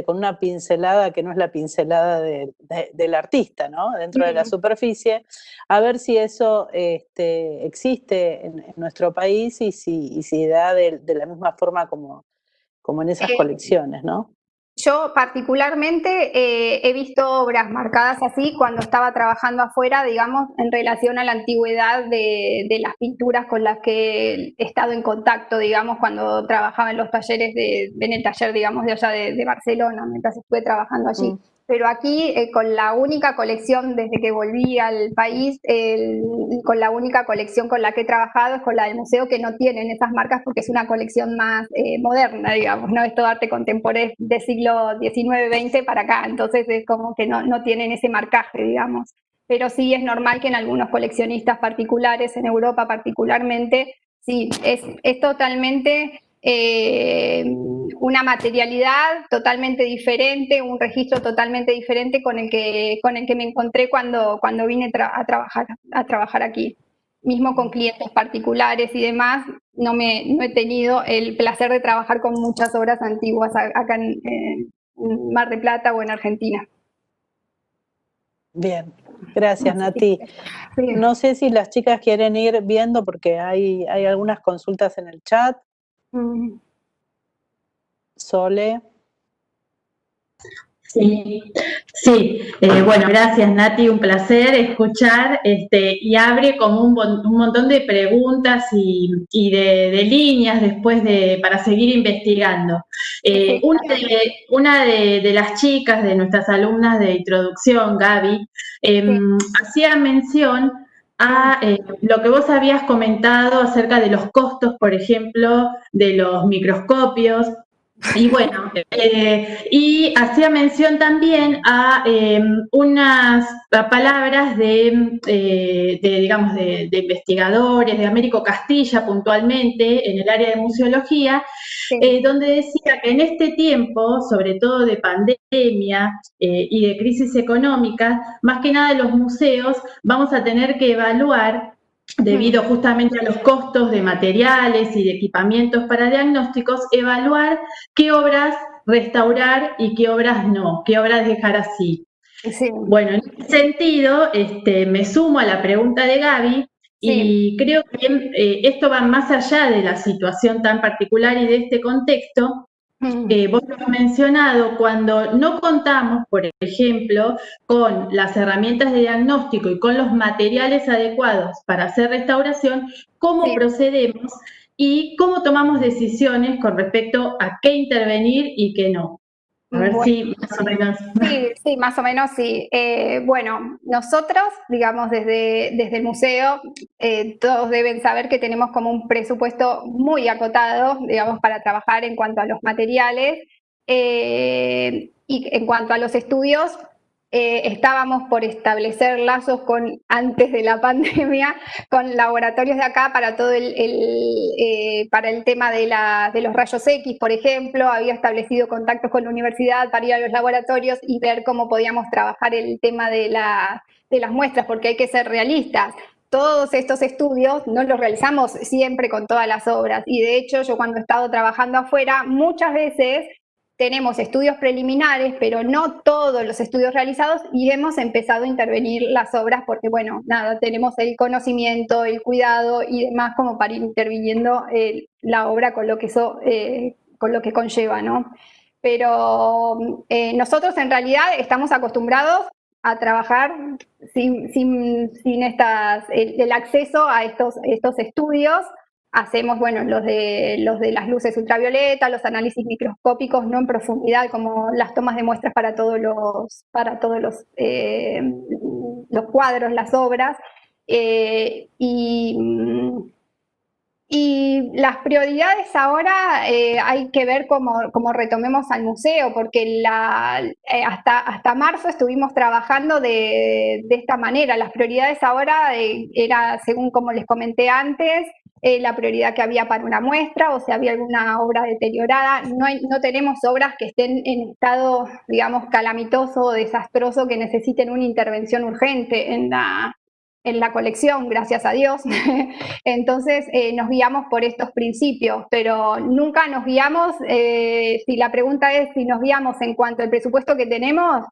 con una pincelada que no es la pincelada del artista, ¿no?, dentro de la superficie, a ver si eso existe en nuestro país y si da de la misma forma como en esas colecciones, ¿no? Yo particularmente he visto obras marcadas así cuando estaba trabajando afuera, digamos, en relación a la antigüedad de las pinturas con las que he estado en contacto, digamos, cuando trabajaba en los talleres, en el taller, digamos, de allá de Barcelona, mientras estuve trabajando allí. Pero aquí, con la única colección, desde que volví al país, con la única colección con la que he trabajado es con la del museo, que no tienen esas marcas porque es una colección más moderna, digamos, no es todo arte contemporáneo de siglo XIX, XX para acá, entonces es como que no tienen ese marcaje, digamos. Pero sí es normal que en algunos coleccionistas particulares, en Europa particularmente, sí, es totalmente una materialidad totalmente diferente, un registro totalmente diferente con el que me encontré cuando vine a trabajar aquí. Mismo con clientes particulares y demás, no he tenido el placer de trabajar con muchas obras antiguas acá en Mar del Plata o en Argentina. Bien, gracias, Nati. No sé si las chicas quieren ir viendo porque hay algunas consultas en el chat. Sole. Sí, bueno, gracias Nati, un placer escuchar y abre como un montón de preguntas y de líneas después para seguir investigando. Una de las chicas, de nuestras alumnas de introducción, Gaby, hacía mención a lo que vos habías comentado acerca de los costos, por ejemplo, de los microscopios. Y bueno, y hacía mención también a unas palabras digamos, de investigadores, de Américo Castilla puntualmente, en el área de museología, donde decía que en este tiempo, sobre todo de pandemia y de crisis económica, más que nada los museos vamos a tener que evaluar, debido justamente a los costos de materiales y de equipamientos para diagnósticos, evaluar qué obras restaurar y qué obras no, qué obras dejar así. Sí. Bueno, en ese sentido, me sumo a la pregunta de Gaby y creo que esto va más allá de la situación tan particular y de este contexto, Vos lo has mencionado, cuando no contamos, por ejemplo, con las herramientas de diagnóstico y con los materiales adecuados para hacer restauración, ¿cómo procedemos y cómo tomamos decisiones con respecto a qué intervenir y qué no? A ver si más o menos. Sí, más o menos sí. Bueno, nosotros, digamos, desde el museo, todos deben saber que tenemos como un presupuesto muy acotado, digamos, para trabajar en cuanto a los materiales y en cuanto a los estudios. Estábamos por establecer lazos antes de la pandemia con laboratorios de acá para todo para el tema de los rayos X, por ejemplo. Había establecido contactos con la universidad para ir a los laboratorios y ver cómo podíamos trabajar el tema de las muestras, porque hay que ser realistas. Todos estos estudios no los realizamos siempre con todas las obras, y de hecho yo cuando he estado trabajando afuera muchas veces tenemos estudios preliminares, pero no todos los estudios realizados, y hemos empezado a intervenir las obras porque, bueno, nada, tenemos el conocimiento, el cuidado y demás como para ir interviniendo la obra con lo que con lo que conlleva, ¿no? Pero nosotros en realidad estamos acostumbrados a trabajar sin el acceso a estos estudios. Hacemos, bueno, los de las luces ultravioleta, los análisis microscópicos, no en profundidad, como las tomas de muestras para todos los cuadros, las obras. Y las prioridades ahora hay que ver cómo retomemos al museo, porque hasta marzo estuvimos trabajando de esta manera. Las prioridades ahora era, según como les comenté antes, la prioridad que había para una muestra o si había alguna obra deteriorada. No tenemos obras que estén en estado, digamos, calamitoso o desastroso que necesiten una intervención urgente en la colección, gracias a Dios. Entonces nos guiamos por estos principios, pero nunca nos guiamos, si la pregunta es si nos guiamos en cuanto al presupuesto que tenemos,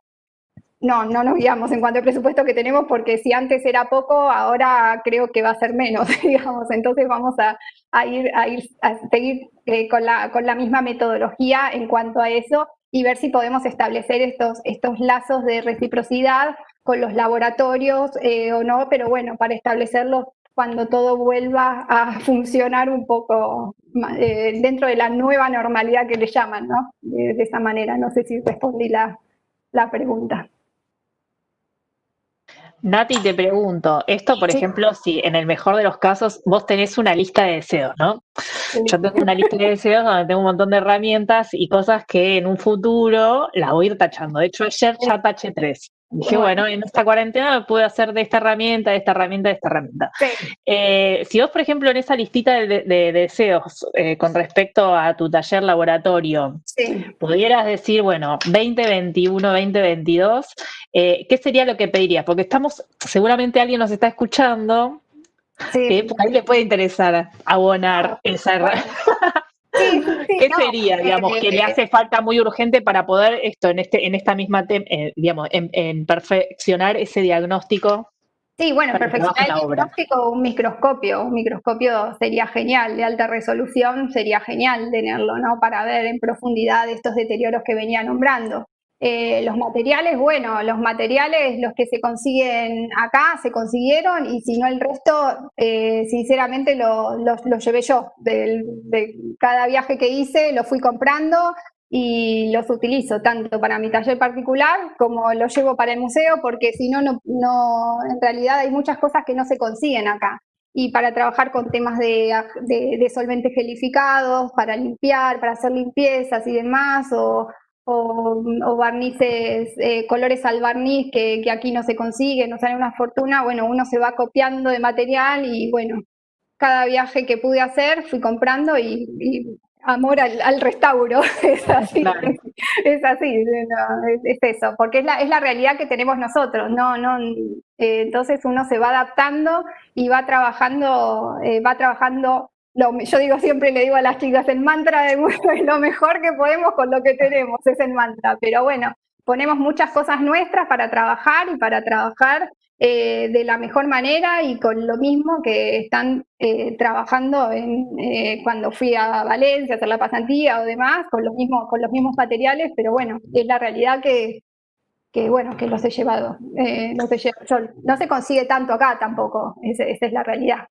no nos guiamos en cuanto al presupuesto que tenemos, porque si antes era poco, ahora creo que va a ser menos, digamos. Entonces vamos a seguir con la misma metodología en cuanto a eso y ver si podemos establecer estos lazos de reciprocidad con los laboratorios o no, pero bueno, para establecerlos cuando todo vuelva a funcionar un poco dentro de la nueva normalidad que le llaman, ¿no? De esa manera. No sé si respondí la pregunta. Nati, te pregunto, esto, por ejemplo, si en el mejor de los casos vos tenés una lista de deseos, ¿no? Yo tengo una lista de deseos donde tengo un montón de herramientas y cosas que en un futuro las voy a ir tachando. De hecho, ayer ya taché 3. Dije, bueno, en esta cuarentena me puedo hacer de esta herramienta, de esta herramienta, de esta herramienta. Sí. Si vos, por ejemplo, en esa listita de deseos con respecto a tu taller laboratorio, pudieras decir, bueno, 2021, 2022, ¿qué sería lo que pedirías? Porque seguramente alguien nos está escuchando que por ahí le puede interesar abonar esa herramienta. ¿Qué sería, digamos, que le hace falta muy urgente para poder en esta misma, digamos, en perfeccionar ese diagnóstico? Sí, bueno, perfeccionar el diagnóstico, un microscopio sería genial, de alta resolución sería genial tenerlo, ¿no? Para ver en profundidad estos deterioros que venía nombrando. Los materiales, bueno, los que se consiguen acá se consiguieron, y si no el resto, sinceramente los llevé yo. De cada viaje que hice lo fui comprando y los utilizo tanto para mi taller particular como los llevo para el museo, porque si no, en realidad hay muchas cosas que no se consiguen acá. Y para trabajar con temas de solventes gelificados, para limpiar, para hacer limpiezas y demás, o barnices, colores al barniz que aquí no se consiguen, nos sale una fortuna. Bueno, uno se va copiando de material y bueno, cada viaje que pude hacer fui comprando y amor al restauro. Es así, claro. Es así, no, es eso, porque es la realidad que tenemos nosotros, entonces uno se va adaptando y va trabajando, yo digo siempre, le digo a las chicas, el mantra de lo mejor que podemos con lo que tenemos, es el mantra, pero bueno, ponemos muchas cosas nuestras para trabajar y para trabajar de la mejor manera y con lo mismo que están trabajando cuando fui a Valencia a hacer la pasantía o demás, con los mismos materiales, pero bueno, es la realidad que los he llevado. No se consigue tanto acá tampoco, esa es la realidad.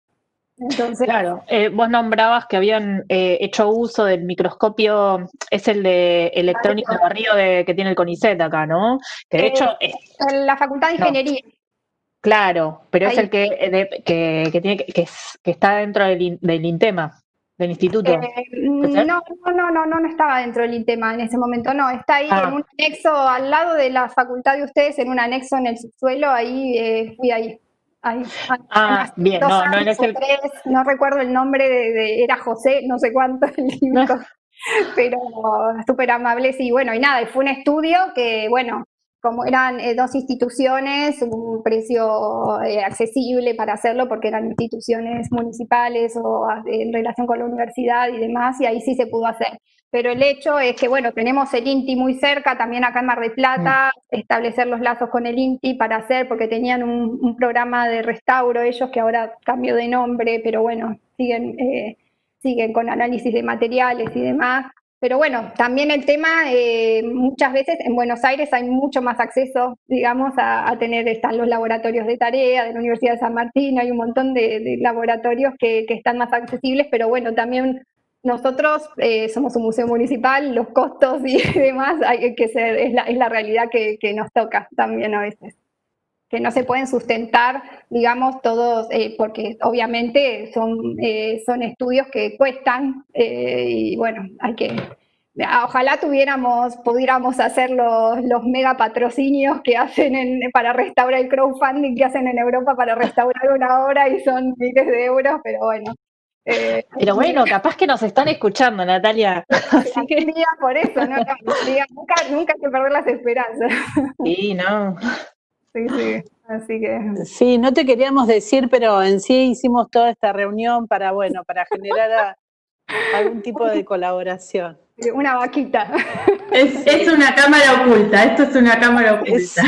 Entonces, claro, vos nombrabas que habían hecho uso del microscopio, es el de electrónica de barrio que tiene el CONICET acá, ¿no? Que de hecho en la Facultad de Ingeniería. Claro, pero Ahí. es el que está dentro del INTEMA, del instituto. No estaba dentro del INTEMA en ese momento, no, está ahí en un anexo al lado de la facultad de ustedes, en un anexo en el subsuelo, ahí fui ahí. Bien, no es el... No recuerdo el nombre era José, no sé cuánto el químico, pero súper amable, sí, bueno, y nada, fue un estudio que, bueno, como eran dos instituciones, un precio accesible para hacerlo porque eran instituciones municipales o en relación con la universidad y demás, y ahí sí se pudo hacer. Pero el hecho es que, bueno, tenemos el INTI muy cerca, también acá en Mar del Plata, establecer los lazos con el INTI para hacer, porque tenían un programa de restauro ellos que ahora cambió de nombre, pero bueno, siguen con análisis de materiales y demás. Pero bueno, también el tema, muchas veces en Buenos Aires hay mucho más acceso, digamos, están los laboratorios de tarea de la Universidad de San Martín, hay un montón de laboratorios que están más accesibles, pero bueno, también nosotros somos un museo municipal, los costos y demás, es la realidad que nos toca también a veces, que no se pueden sustentar, digamos, todos, porque obviamente son estudios que cuestan y bueno, ojalá pudiéramos hacer los mega patrocinios que hacen para restaurar el crowdfunding que hacen en Europa para restaurar una obra y son miles de euros, pero bueno. Pero bueno, capaz que nos están escuchando, Natalia. Así que por eso, nunca hay que perder las esperanzas. Sí, no. Sí, así que... Sí, no te queríamos decir, pero en sí hicimos toda esta reunión para generar algún tipo de colaboración. Una vaquita. Es una cámara oculta, esto es una cámara oculta.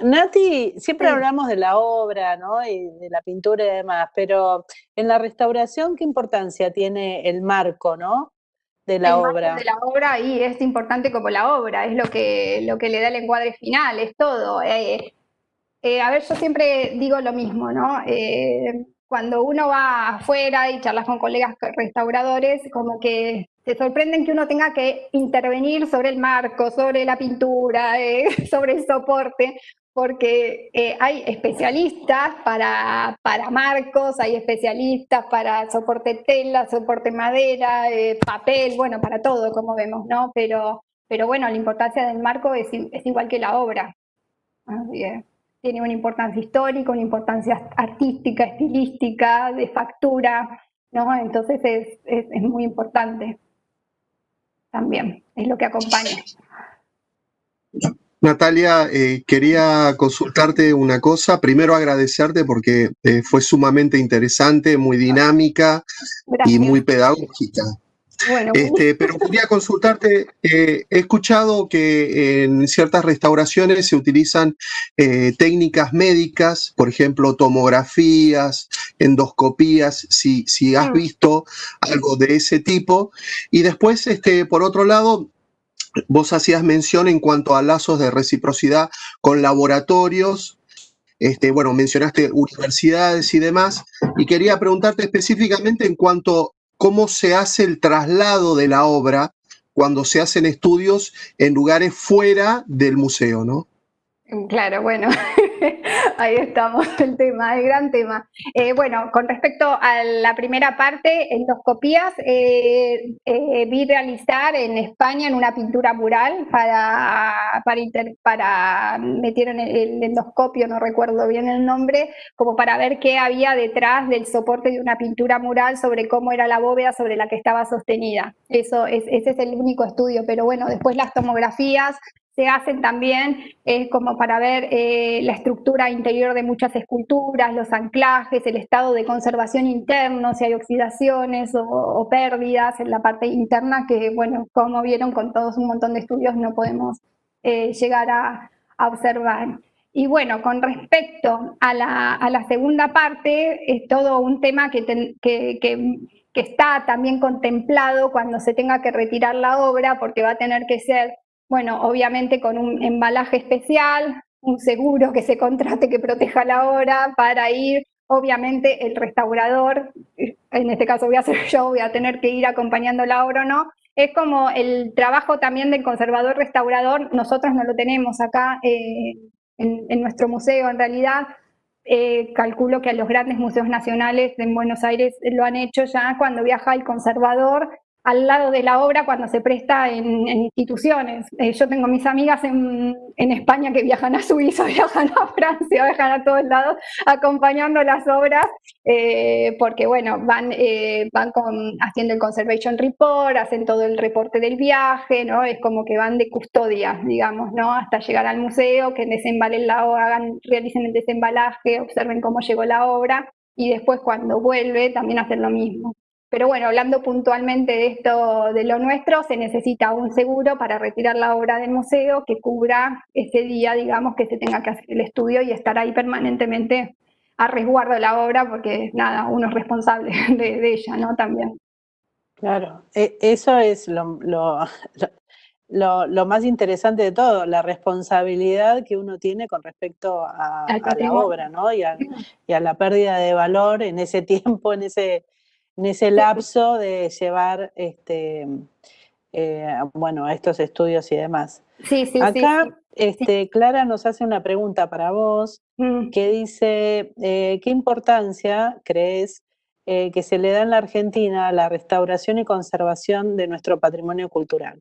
Nati, siempre hablamos de la obra, ¿no? Y de la pintura y demás, pero en la restauración, ¿qué importancia tiene el marco, ¿no? De la obra. De la obra y es importante como la obra, es lo que le da el encuadre final, es todo. A ver, yo siempre digo lo mismo, ¿no? Cuando uno va afuera y charlas con colegas restauradores, como que se sorprenden que uno tenga que intervenir sobre el marco, sobre la pintura, sobre el soporte, porque hay especialistas para marcos, hay especialistas para soporte tela, soporte madera, papel, bueno, para todo, como vemos, ¿no? Pero bueno, la importancia del marco es igual que la obra. Así es. Tiene una importancia histórica, una importancia artística, estilística, de factura, ¿no? Entonces es muy importante también, es lo que acompaña. Natalia, quería consultarte una cosa. Primero agradecerte porque fue sumamente interesante, muy dinámica. Gracias. Y muy pedagógica. Bueno, pero quería consultarte, he escuchado que en ciertas restauraciones se utilizan técnicas médicas, por ejemplo, tomografías, endoscopías, si has visto algo de ese tipo. Y después, por otro lado, vos hacías mención en cuanto a lazos de reciprocidad con laboratorios. Bueno, mencionaste universidades y demás, y quería preguntarte específicamente en cuanto cómo se hace el traslado de la obra cuando se hacen estudios en lugares fuera del museo, ¿no? Claro, bueno, ahí estamos, el gran tema. Bueno, con respecto a la primera parte, endoscopías, vi realizar en España en una pintura mural metieron el endoscopio, no recuerdo bien el nombre, como para ver qué había detrás del soporte de una pintura mural sobre cómo era la bóveda sobre la que estaba sostenida. Ese es el único estudio, pero bueno, después las tomografías se hacen también como para ver la estructura interior de muchas esculturas, los anclajes, el estado de conservación interno, si hay oxidaciones o pérdidas en la parte interna que, bueno, como vieron con todos un montón de estudios no podemos llegar a observar. Y bueno, con respecto a la segunda parte, es todo un tema que está también contemplado cuando se tenga que retirar la obra, porque va a tener que ser, bueno, obviamente con un embalaje especial, un seguro que se contrate que proteja la obra para ir, obviamente el restaurador, en este caso voy a ser yo, voy a tener que ir acompañando la obra o no. Es como el trabajo también del conservador restaurador, nosotros no lo tenemos acá en nuestro museo en realidad. Calculo que a los grandes museos nacionales en Buenos Aires lo han hecho ya cuando viaja el conservador al lado de la obra cuando se presta en instituciones. Yo tengo mis amigas en España que viajan a Suiza, viajan a Francia, viajan a todos lados acompañando las obras porque bueno, van haciendo el conservation report, hacen todo el reporte del viaje, ¿no? Es como que van de custodia, digamos, ¿no? Hasta llegar al museo, que desembalen la obra, realicen el desembalaje, observen cómo llegó la obra y después cuando vuelve también hacen lo mismo. Pero bueno, hablando puntualmente de esto, de lo nuestro, se necesita un seguro para retirar la obra del museo que cubra ese día, digamos, que se tenga que hacer el estudio y estar ahí permanentemente a resguardo de la obra, porque nada, uno es responsable de ella, ¿no? También. Claro, eso es lo más interesante de todo, la responsabilidad que uno tiene con respecto a la obra, ¿no? Y a la pérdida de valor en ese tiempo, en ese lapso de llevar bueno, a estos estudios y demás. Sí. Acá Clara nos hace una pregunta para vos que dice, ¿qué importancia crees que se le da en la Argentina a la restauración y conservación de nuestro patrimonio cultural?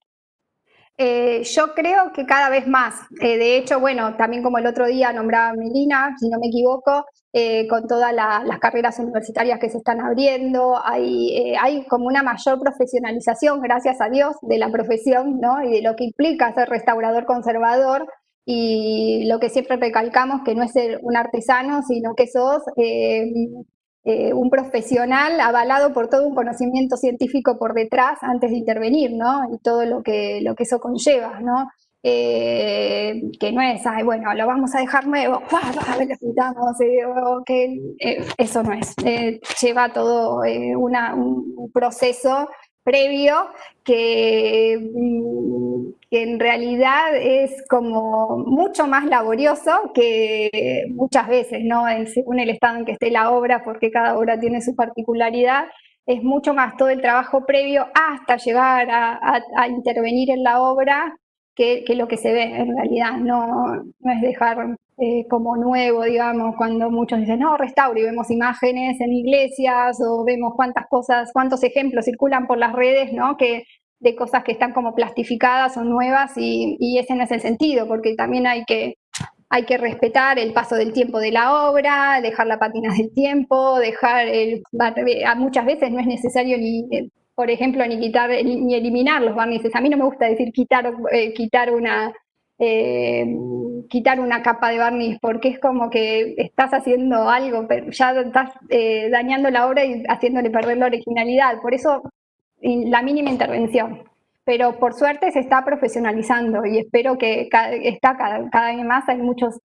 Yo creo que cada vez más. De hecho, bueno, también como el otro día nombraba Melina, si no me equivoco, con todas las carreras universitarias que se están abriendo, hay como una mayor profesionalización, gracias a Dios, de la profesión, ¿no? Y de lo que implica ser restaurador conservador. Y lo que siempre recalcamos, que no es ser un artesano, sino que sos un profesional avalado por todo un conocimiento científico por detrás antes de intervenir, ¿no? Y todo lo que eso conlleva, ¿no? Que no es, ay, bueno, lo vamos a dejar nuevo, le pintamos, eso no es. Lleva todo un proceso previo que en realidad es como mucho más laborioso que muchas veces, ¿no? Según el estado en que esté la obra, porque cada obra tiene su particularidad, es mucho más todo el trabajo previo hasta llegar a intervenir en la obra que lo que se ve en realidad. No es dejar como nuevo, digamos, cuando muchos dicen, no, restauro, y vemos imágenes en iglesias o vemos cuántos ejemplos circulan por las redes, ¿no? De cosas que están como plastificadas o nuevas y ese no es el sentido, porque también hay que respetar el paso del tiempo de la obra, dejar la pátina del tiempo, muchas veces no es necesario por ejemplo, ni quitar ni eliminar los barnices. A mí no me gusta decir quitar una capa de barniz, porque es como que estás haciendo algo, pero ya estás dañando la obra y haciéndole perder la originalidad. Por eso la mínima intervención. Pero por suerte se está profesionalizando y espero que cada vez más. Hay muchos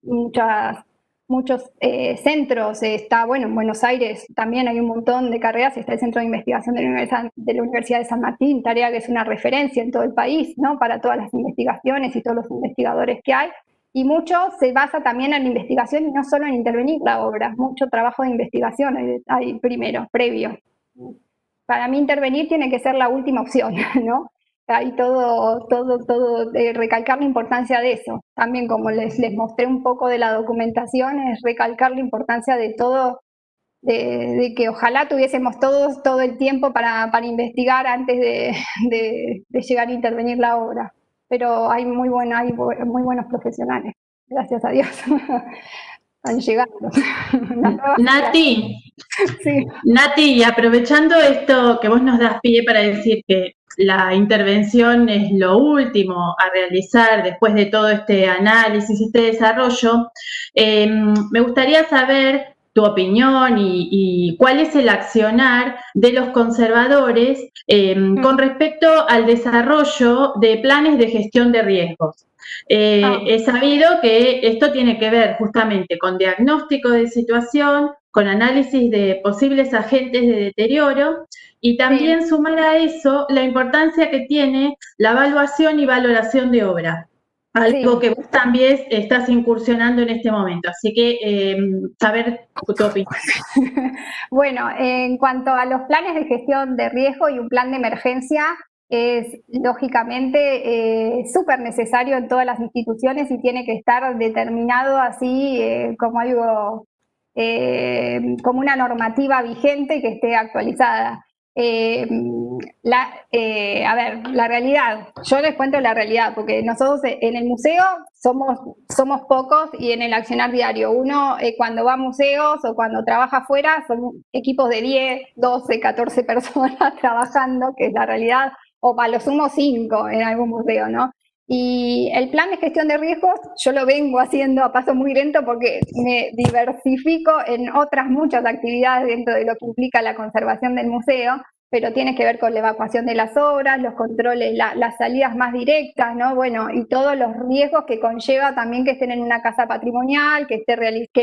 centros. Está, bueno, en Buenos Aires también hay un montón de carreras. Está el Centro de Investigación de la Universidad de San Martín, tarea que es una referencia en todo el país, ¿no? Para todas las investigaciones y todos los investigadores que hay. Y mucho se basa también en la investigación y no solo en intervenir la obra. Mucho trabajo de investigación hay primero, previo. Para mí intervenir tiene que ser la última opción, ¿no? Hay todo recalcar la importancia de eso. También, como les mostré un poco de la documentación, es recalcar la importancia de todo, de que ojalá tuviésemos todos todo el tiempo para investigar antes de llegar a intervenir la obra. Pero hay muy buenos profesionales, gracias a Dios. Están llegando. Nati, sí. Nati, y aprovechando esto que vos nos das pie para decir que la intervención es lo último a realizar después de todo este análisis, este desarrollo, me gustaría saber tu opinión y cuál es el accionar de los conservadores con respecto al desarrollo de planes de gestión de riesgos. He sabido que esto tiene que ver justamente con diagnóstico de situación, con análisis de posibles agentes de deterioro y también sumar a eso la importancia que tiene la evaluación y valoración de obra. Algo que vos también estás incursionando en este momento, así que saber tu opinión. Bueno, en cuanto a los planes de gestión de riesgo y un plan de emergencia, es lógicamente súper necesario en todas las instituciones y tiene que estar determinado así como algo, como una normativa vigente que esté actualizada. A ver, la realidad, yo les cuento la realidad, porque nosotros en el museo somos pocos y en el accionar diario, uno cuando va a museos o cuando trabaja afuera son equipos de 10, 12, 14 personas trabajando, que es la realidad, o para lo sumo 5 en algún museo, ¿no? Y el plan de gestión de riesgos yo lo vengo haciendo a paso muy lento porque me diversifico en otras muchas actividades dentro de lo que implica la conservación del museo, pero tiene que ver con la evacuación de las obras, los controles, las salidas más directas, ¿no? Bueno, y todos los riesgos que conlleva también que estén en una casa patrimonial, que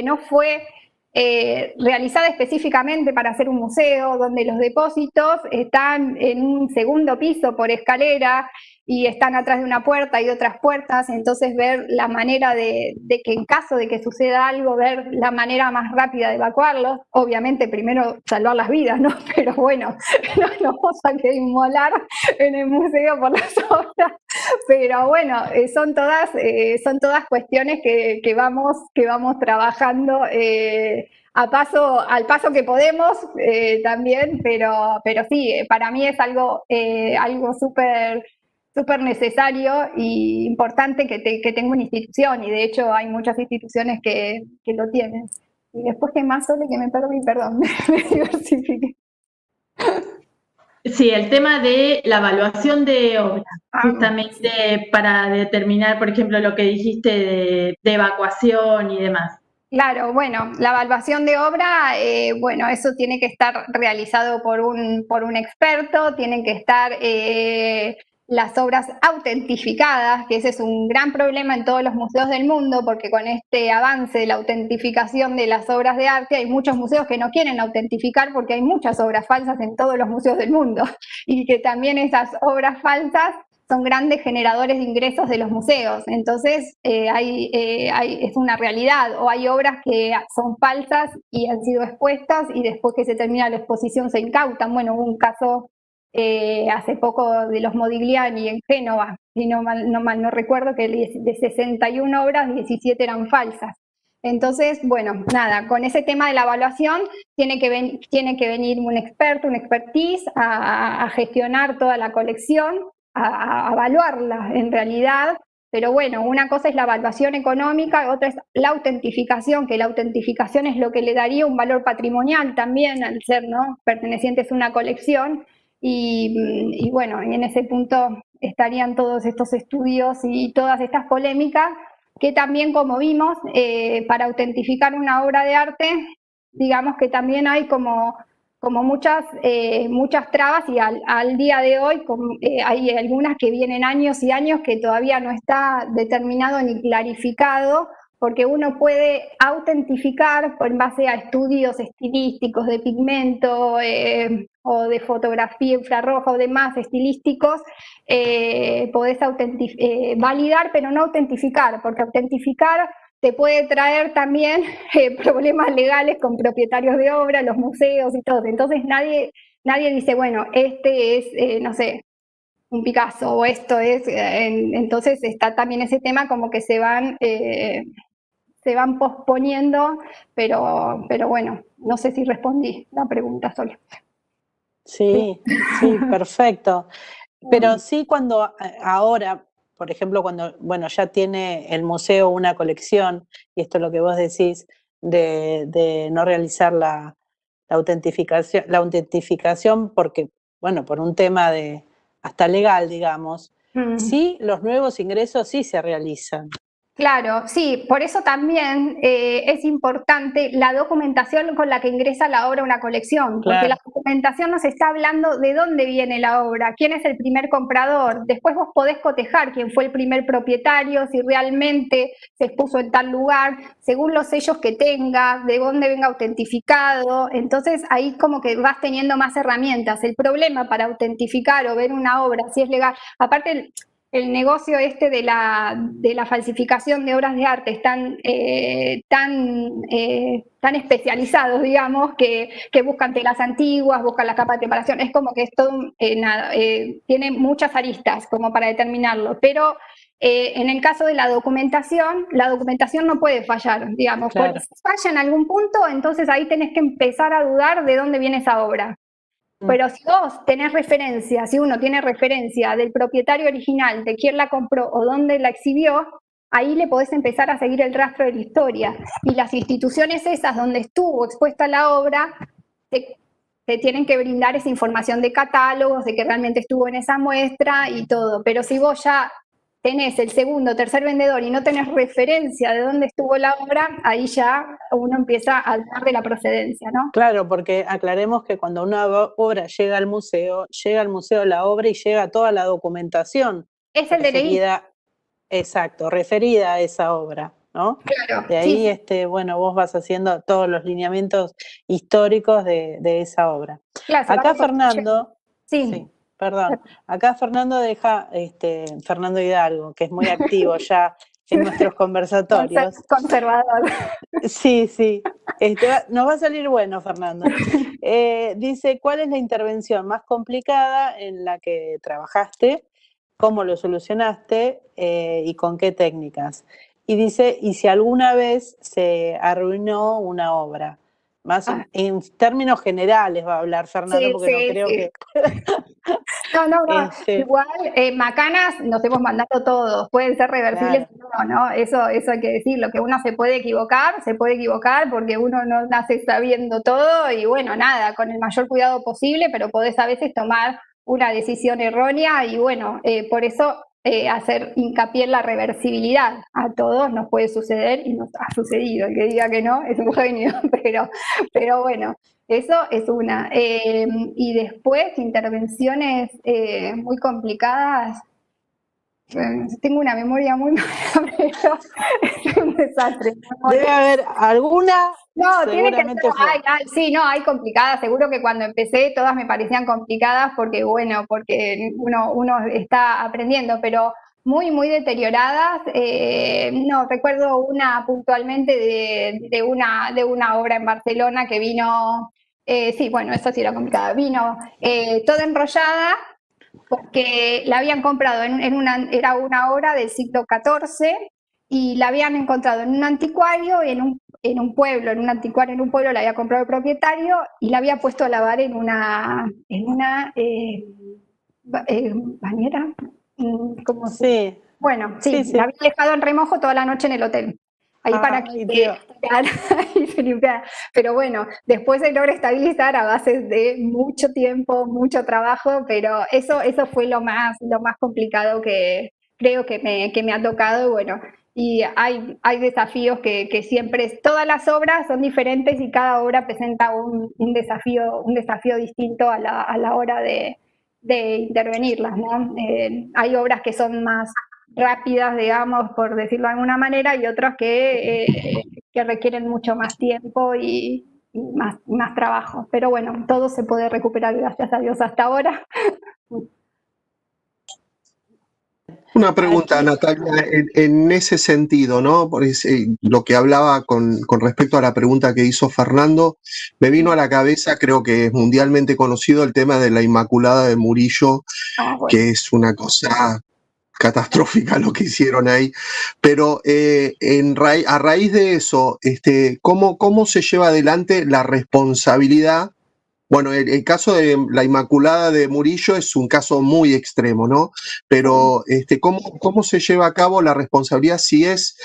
no fue realizada específicamente para hacer un museo, donde los depósitos están en un segundo piso por escalera y están atrás de una puerta y otras puertas, entonces ver la manera de que en caso de que suceda algo, ver la manera más rápida de evacuarlos, obviamente primero salvar las vidas, ¿no? Pero bueno, no nos vamos a querer inmolar en el museo por las obras, pero bueno, son todas cuestiones que vamos trabajando al paso que podemos también, pero sí, para mí es algo súper necesario y importante que tenga una institución, y de hecho hay muchas instituciones que lo tienen. Y después, ¿qué más, Sole? Que me perdí, perdón, me diversifiqué. Sí, el tema de la evaluación de obra, justamente para determinar, por ejemplo, lo que dijiste de evacuación y demás. Claro, bueno, la evaluación de obra, bueno, eso tiene que estar realizado por un experto, tienen que estar las obras autentificadas, que ese es un gran problema en todos los museos del mundo, porque con este avance de la autentificación de las obras de arte, hay muchos museos que no quieren autentificar porque hay muchas obras falsas en todos los museos del mundo, y que también esas obras falsas son grandes generadores de ingresos de los museos. Entonces, es una realidad, o hay obras que son falsas y han sido expuestas y después que se termina la exposición se incautan. Bueno, hubo un caso hace poco de los Modigliani en Génova, si no mal no recuerdo, que de 61 obras, 17 eran falsas. Entonces, bueno, nada, con ese tema de la evaluación tiene que venir un experto, un expertise a gestionar toda la colección, a evaluarla en realidad, pero bueno, una cosa es la evaluación económica, otra es la autentificación, que la autentificación es lo que le daría un valor patrimonial también al ser, ¿no?, pertenecientes a una colección, y bueno, y en ese punto estarían todos estos estudios y todas estas polémicas, que también, como vimos, para autentificar una obra de arte, digamos que también hay como muchas trabas, y al día de hoy hay algunas que vienen años y años que todavía no está determinado ni clarificado, porque uno puede autentificar en base a estudios estilísticos de pigmento o de fotografía infrarroja o demás estilísticos, podés validar, pero no autentificar, porque autentificar te puede traer también problemas legales con propietarios de obra, los museos y todo. Entonces nadie dice, bueno, este es, no sé, un Picasso, o esto es, entonces está también ese tema como que se van posponiendo, pero bueno, no sé si respondí la pregunta, Sole. Sí, perfecto. Pero sí, cuando ahora, por ejemplo, cuando, bueno, ya tiene el museo una colección, y esto es lo que vos decís, de no realizar la autentificación porque, bueno, por un tema hasta legal, digamos, sí, los nuevos ingresos sí se realizan. Claro, sí, por eso también es importante la documentación con la que ingresa la obra a una colección, porque Claro. la documentación nos está hablando de dónde viene la obra, quién es el primer comprador, después vos podés cotejar quién fue el primer propietario, si realmente se expuso en tal lugar, según los sellos que tenga, de dónde venga autentificado, entonces ahí como que vas teniendo más herramientas. El problema para autentificar o ver una obra, si es legal, aparte el negocio este de la falsificación de obras de arte es tan especializados, digamos, que buscan telas antiguas, buscan la capa de preparación, es como que es todo, tiene muchas aristas como para determinarlo, pero en el caso de la documentación no puede fallar, digamos, Claro. si falla en algún punto, entonces ahí tenés que empezar a dudar de dónde viene esa obra. Pero si vos tenés referencia, si uno tiene referencia del propietario original, de quién la compró o dónde la exhibió, ahí le podés empezar a seguir el rastro de la historia. Y las instituciones esas donde estuvo expuesta la obra, te tienen que brindar esa información de catálogos, de que realmente estuvo en esa muestra y todo. Pero si vos ya tenés el segundo o tercer vendedor y no tenés referencia de dónde estuvo la obra, ahí ya uno empieza a hablar de la procedencia, ¿no? Claro, porque aclaremos que cuando una obra llega al museo la obra y llega toda la documentación Es el DNI. referida, exacto, referida a esa obra, ¿no? Claro, De ahí, sí. bueno, vos vas haciendo todos los lineamientos históricos de esa obra. Claro, Acá Fernando, sí. perdón, acá Fernando deja, Fernando Hidalgo, que es muy activo ya en nuestros conversatorios. Conservador. Sí, nos va a salir bueno, Fernando. Dice, ¿cuál es la intervención más complicada en la que trabajaste? ¿Cómo lo solucionaste? ¿Y con qué técnicas? Y dice, ¿y si alguna vez se arruinó una obra? Más en términos generales va a hablar Fernando, Sí, porque no creo que... No. Igual, macanas nos hemos mandado todos, pueden ser reversibles o no, eso hay que decirlo, que uno se puede equivocar porque uno no nace sabiendo todo y bueno, nada, con el mayor cuidado posible, pero podés a veces tomar una decisión errónea y bueno, por eso hacer hincapié en la reversibilidad. A todos nos puede suceder y nos ha sucedido, el que diga que no es un genio, pero bueno. Eso es una. Y después, intervenciones muy complicadas. Tengo una memoria muy mala, pero es un desastre. Debe haber alguna. No, tiene que ser. Sí, hay complicadas. Seguro que cuando empecé todas me parecían complicadas porque uno está aprendiendo, pero muy, muy deterioradas. No, recuerdo una puntualmente de una obra en Barcelona que vino. Sí, bueno, eso sí era complicado. Vino toda enrollada porque la habían comprado era una obra del siglo XIV y la habían encontrado en un anticuario, en un pueblo la había comprado el propietario y la había puesto a lavar en una bañera. ¿Cómo sí. Bueno, sí, la había dejado en remojo toda la noche en el hotel. Ahí para que se limpiara. Pero bueno, después se logra estabilizar a base de mucho tiempo, mucho trabajo, pero eso fue lo más complicado que creo que me ha tocado. Bueno, y hay desafíos que siempre, todas las obras son diferentes y cada obra presenta un desafío distinto a la hora de intervenirlas, ¿no? Hay obras que son más rápidas, digamos, por decirlo de alguna manera, y otras que requieren mucho más tiempo y más trabajo. Pero bueno, todo se puede recuperar, gracias a Dios, hasta ahora. Una pregunta, Natalia, en ese sentido, ¿no? Por lo que hablaba con respecto a la pregunta que hizo Fernando, me vino a la cabeza, creo que es mundialmente conocido, el tema de la Inmaculada de Murillo, que es una cosa catastrófica lo que hicieron ahí, pero a raíz de eso, ¿cómo se lleva adelante la responsabilidad Bueno, el caso de la Inmaculada de Murillo es un caso muy extremo, ¿no? Pero ¿cómo se lleva a cabo la responsabilidad si es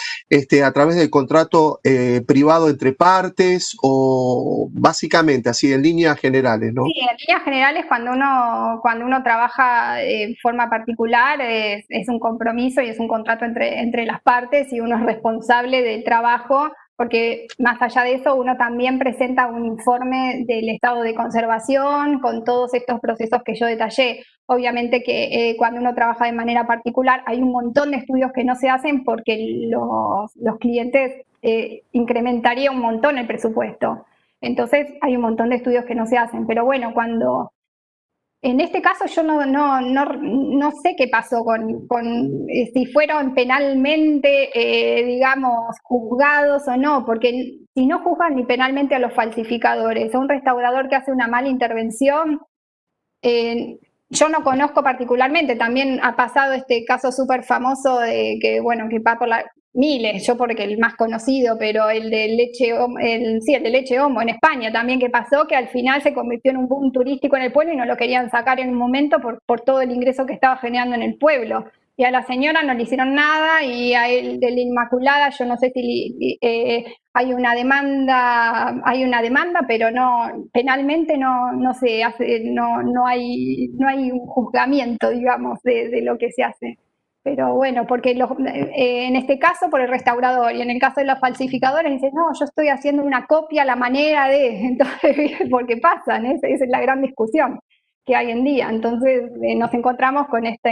a través del contrato privado entre partes o básicamente así en líneas generales, ¿no? Sí, en líneas generales cuando uno trabaja de forma particular es un compromiso y es un contrato entre las partes y uno es responsable del trabajo, porque más allá de eso uno también presenta un informe del estado de conservación con todos estos procesos que yo detallé. Obviamente que cuando uno trabaja de manera particular hay un montón de estudios que no se hacen porque los clientes incrementaría un montón el presupuesto. Entonces hay un montón de estudios que no se hacen, pero bueno, en este caso yo no sé qué pasó si fueron penalmente, digamos, juzgados o no, porque si no juzgan ni penalmente a los falsificadores, a un restaurador que hace una mala intervención, yo no conozco particularmente, también ha pasado este caso súper famoso de que, bueno, que va por miles, yo porque el más conocido, pero el de leche, el de leche homo en España también que pasó, que al final se convirtió en un boom turístico en el pueblo y no lo querían sacar en un momento por todo el ingreso que estaba generando en el pueblo. Y a la señora no le hicieron nada y a él de la Inmaculada, yo no sé si hay una demanda, pero no, penalmente no se hace, no hay un juzgamiento, digamos, de lo que se hace. Pero bueno, porque en este caso por el restaurador y en el caso de los falsificadores dicen, no, yo estoy haciendo una copia a la manera de, entonces, porque pasan, esa es la gran discusión que hay en día. Entonces nos encontramos con esta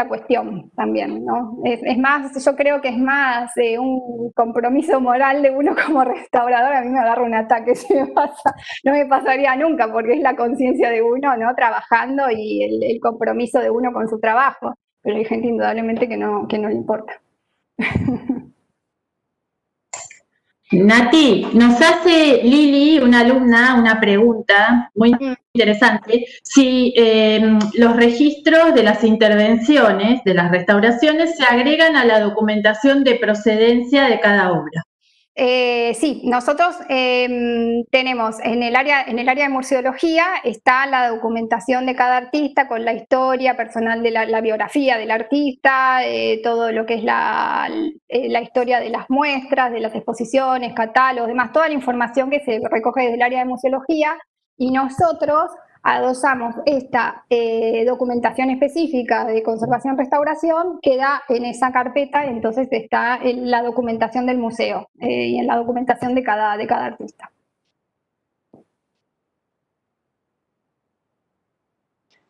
cuestión también, ¿no? Es más, yo creo que es más un compromiso moral de uno como restaurador. A mí me agarra un ataque si me pasa, no me pasaría nunca porque es la conciencia de uno, ¿no? Trabajando y el compromiso de uno con su trabajo, pero hay gente indudablemente que no le importa. Nati, nos hace Lili, una alumna, una pregunta muy interesante. Si los registros de las intervenciones, de las restauraciones, se agregan a la documentación de procedencia de cada obra. Sí, nosotros tenemos en el área de museología está la documentación de cada artista con la historia personal de la biografía del artista, todo lo que es la historia de las muestras, de las exposiciones, catálogos, demás, toda la información que se recoge desde el área de museología, y nosotros adosamos esta documentación específica de conservación-restauración, queda en esa carpeta, entonces está en la documentación del museo y en la documentación de cada artista.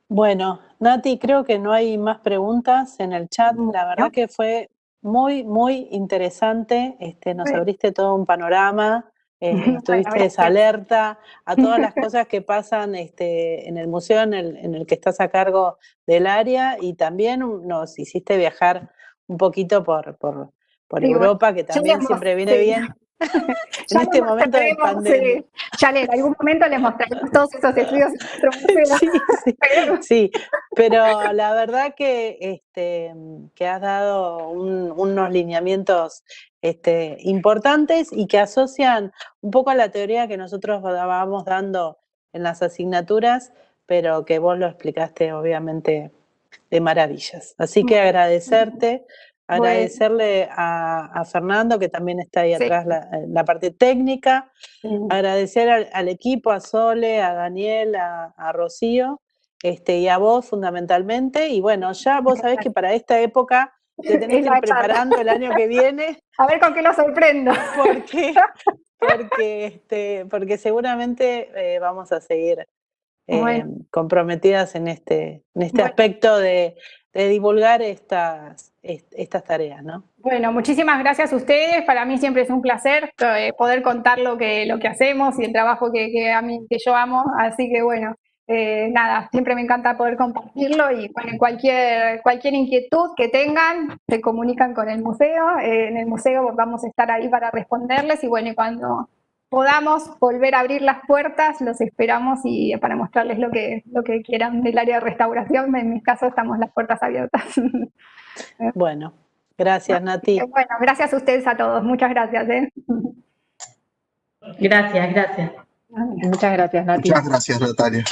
Bueno, Nati, creo que no hay más preguntas en el chat. La verdad que fue muy, muy interesante. Nos abriste todo un panorama. Estuviste alerta a todas las cosas que pasan en el museo en el que estás a cargo del área, y también nos hiciste viajar un poquito por Europa, que también siempre viene bien. En este momento de pandemia. En algún momento les mostraremos todos esos estudios en nuestro museo. Sí, pero la verdad que has dado unos lineamientos importantes y que asocian un poco a la teoría que nosotros vamos dando en las asignaturas, pero que vos lo explicaste obviamente de maravillas. Así que agradecerle a Fernando, que también está ahí atrás, la parte técnica, agradecer al equipo, a Sole, a Daniel, a Rocío, y a vos fundamentalmente, y bueno, ya vos sabés que para esta época te tenés que ir preparando el año que viene. A ver con qué lo sorprendo. Porque seguramente vamos a seguir comprometidas en este aspecto de divulgar estas tareas, ¿no? Bueno, muchísimas gracias a ustedes. Para mí siempre es un placer poder contar lo que hacemos y el trabajo que yo amo. Así que bueno, nada, siempre me encanta poder compartirlo, y bueno, cualquier inquietud que tengan, se comunican con el museo. En el museo vamos a estar ahí para responderles, y bueno, y cuando podamos volver a abrir las puertas, los esperamos y para mostrarles lo que quieran del área de restauración. En mi caso estamos las puertas abiertas. Bueno, gracias, Nati. Bueno, gracias a ustedes a todos. Muchas gracias. Gracias. Muchas gracias, Nati. Muchas gracias, Natalia.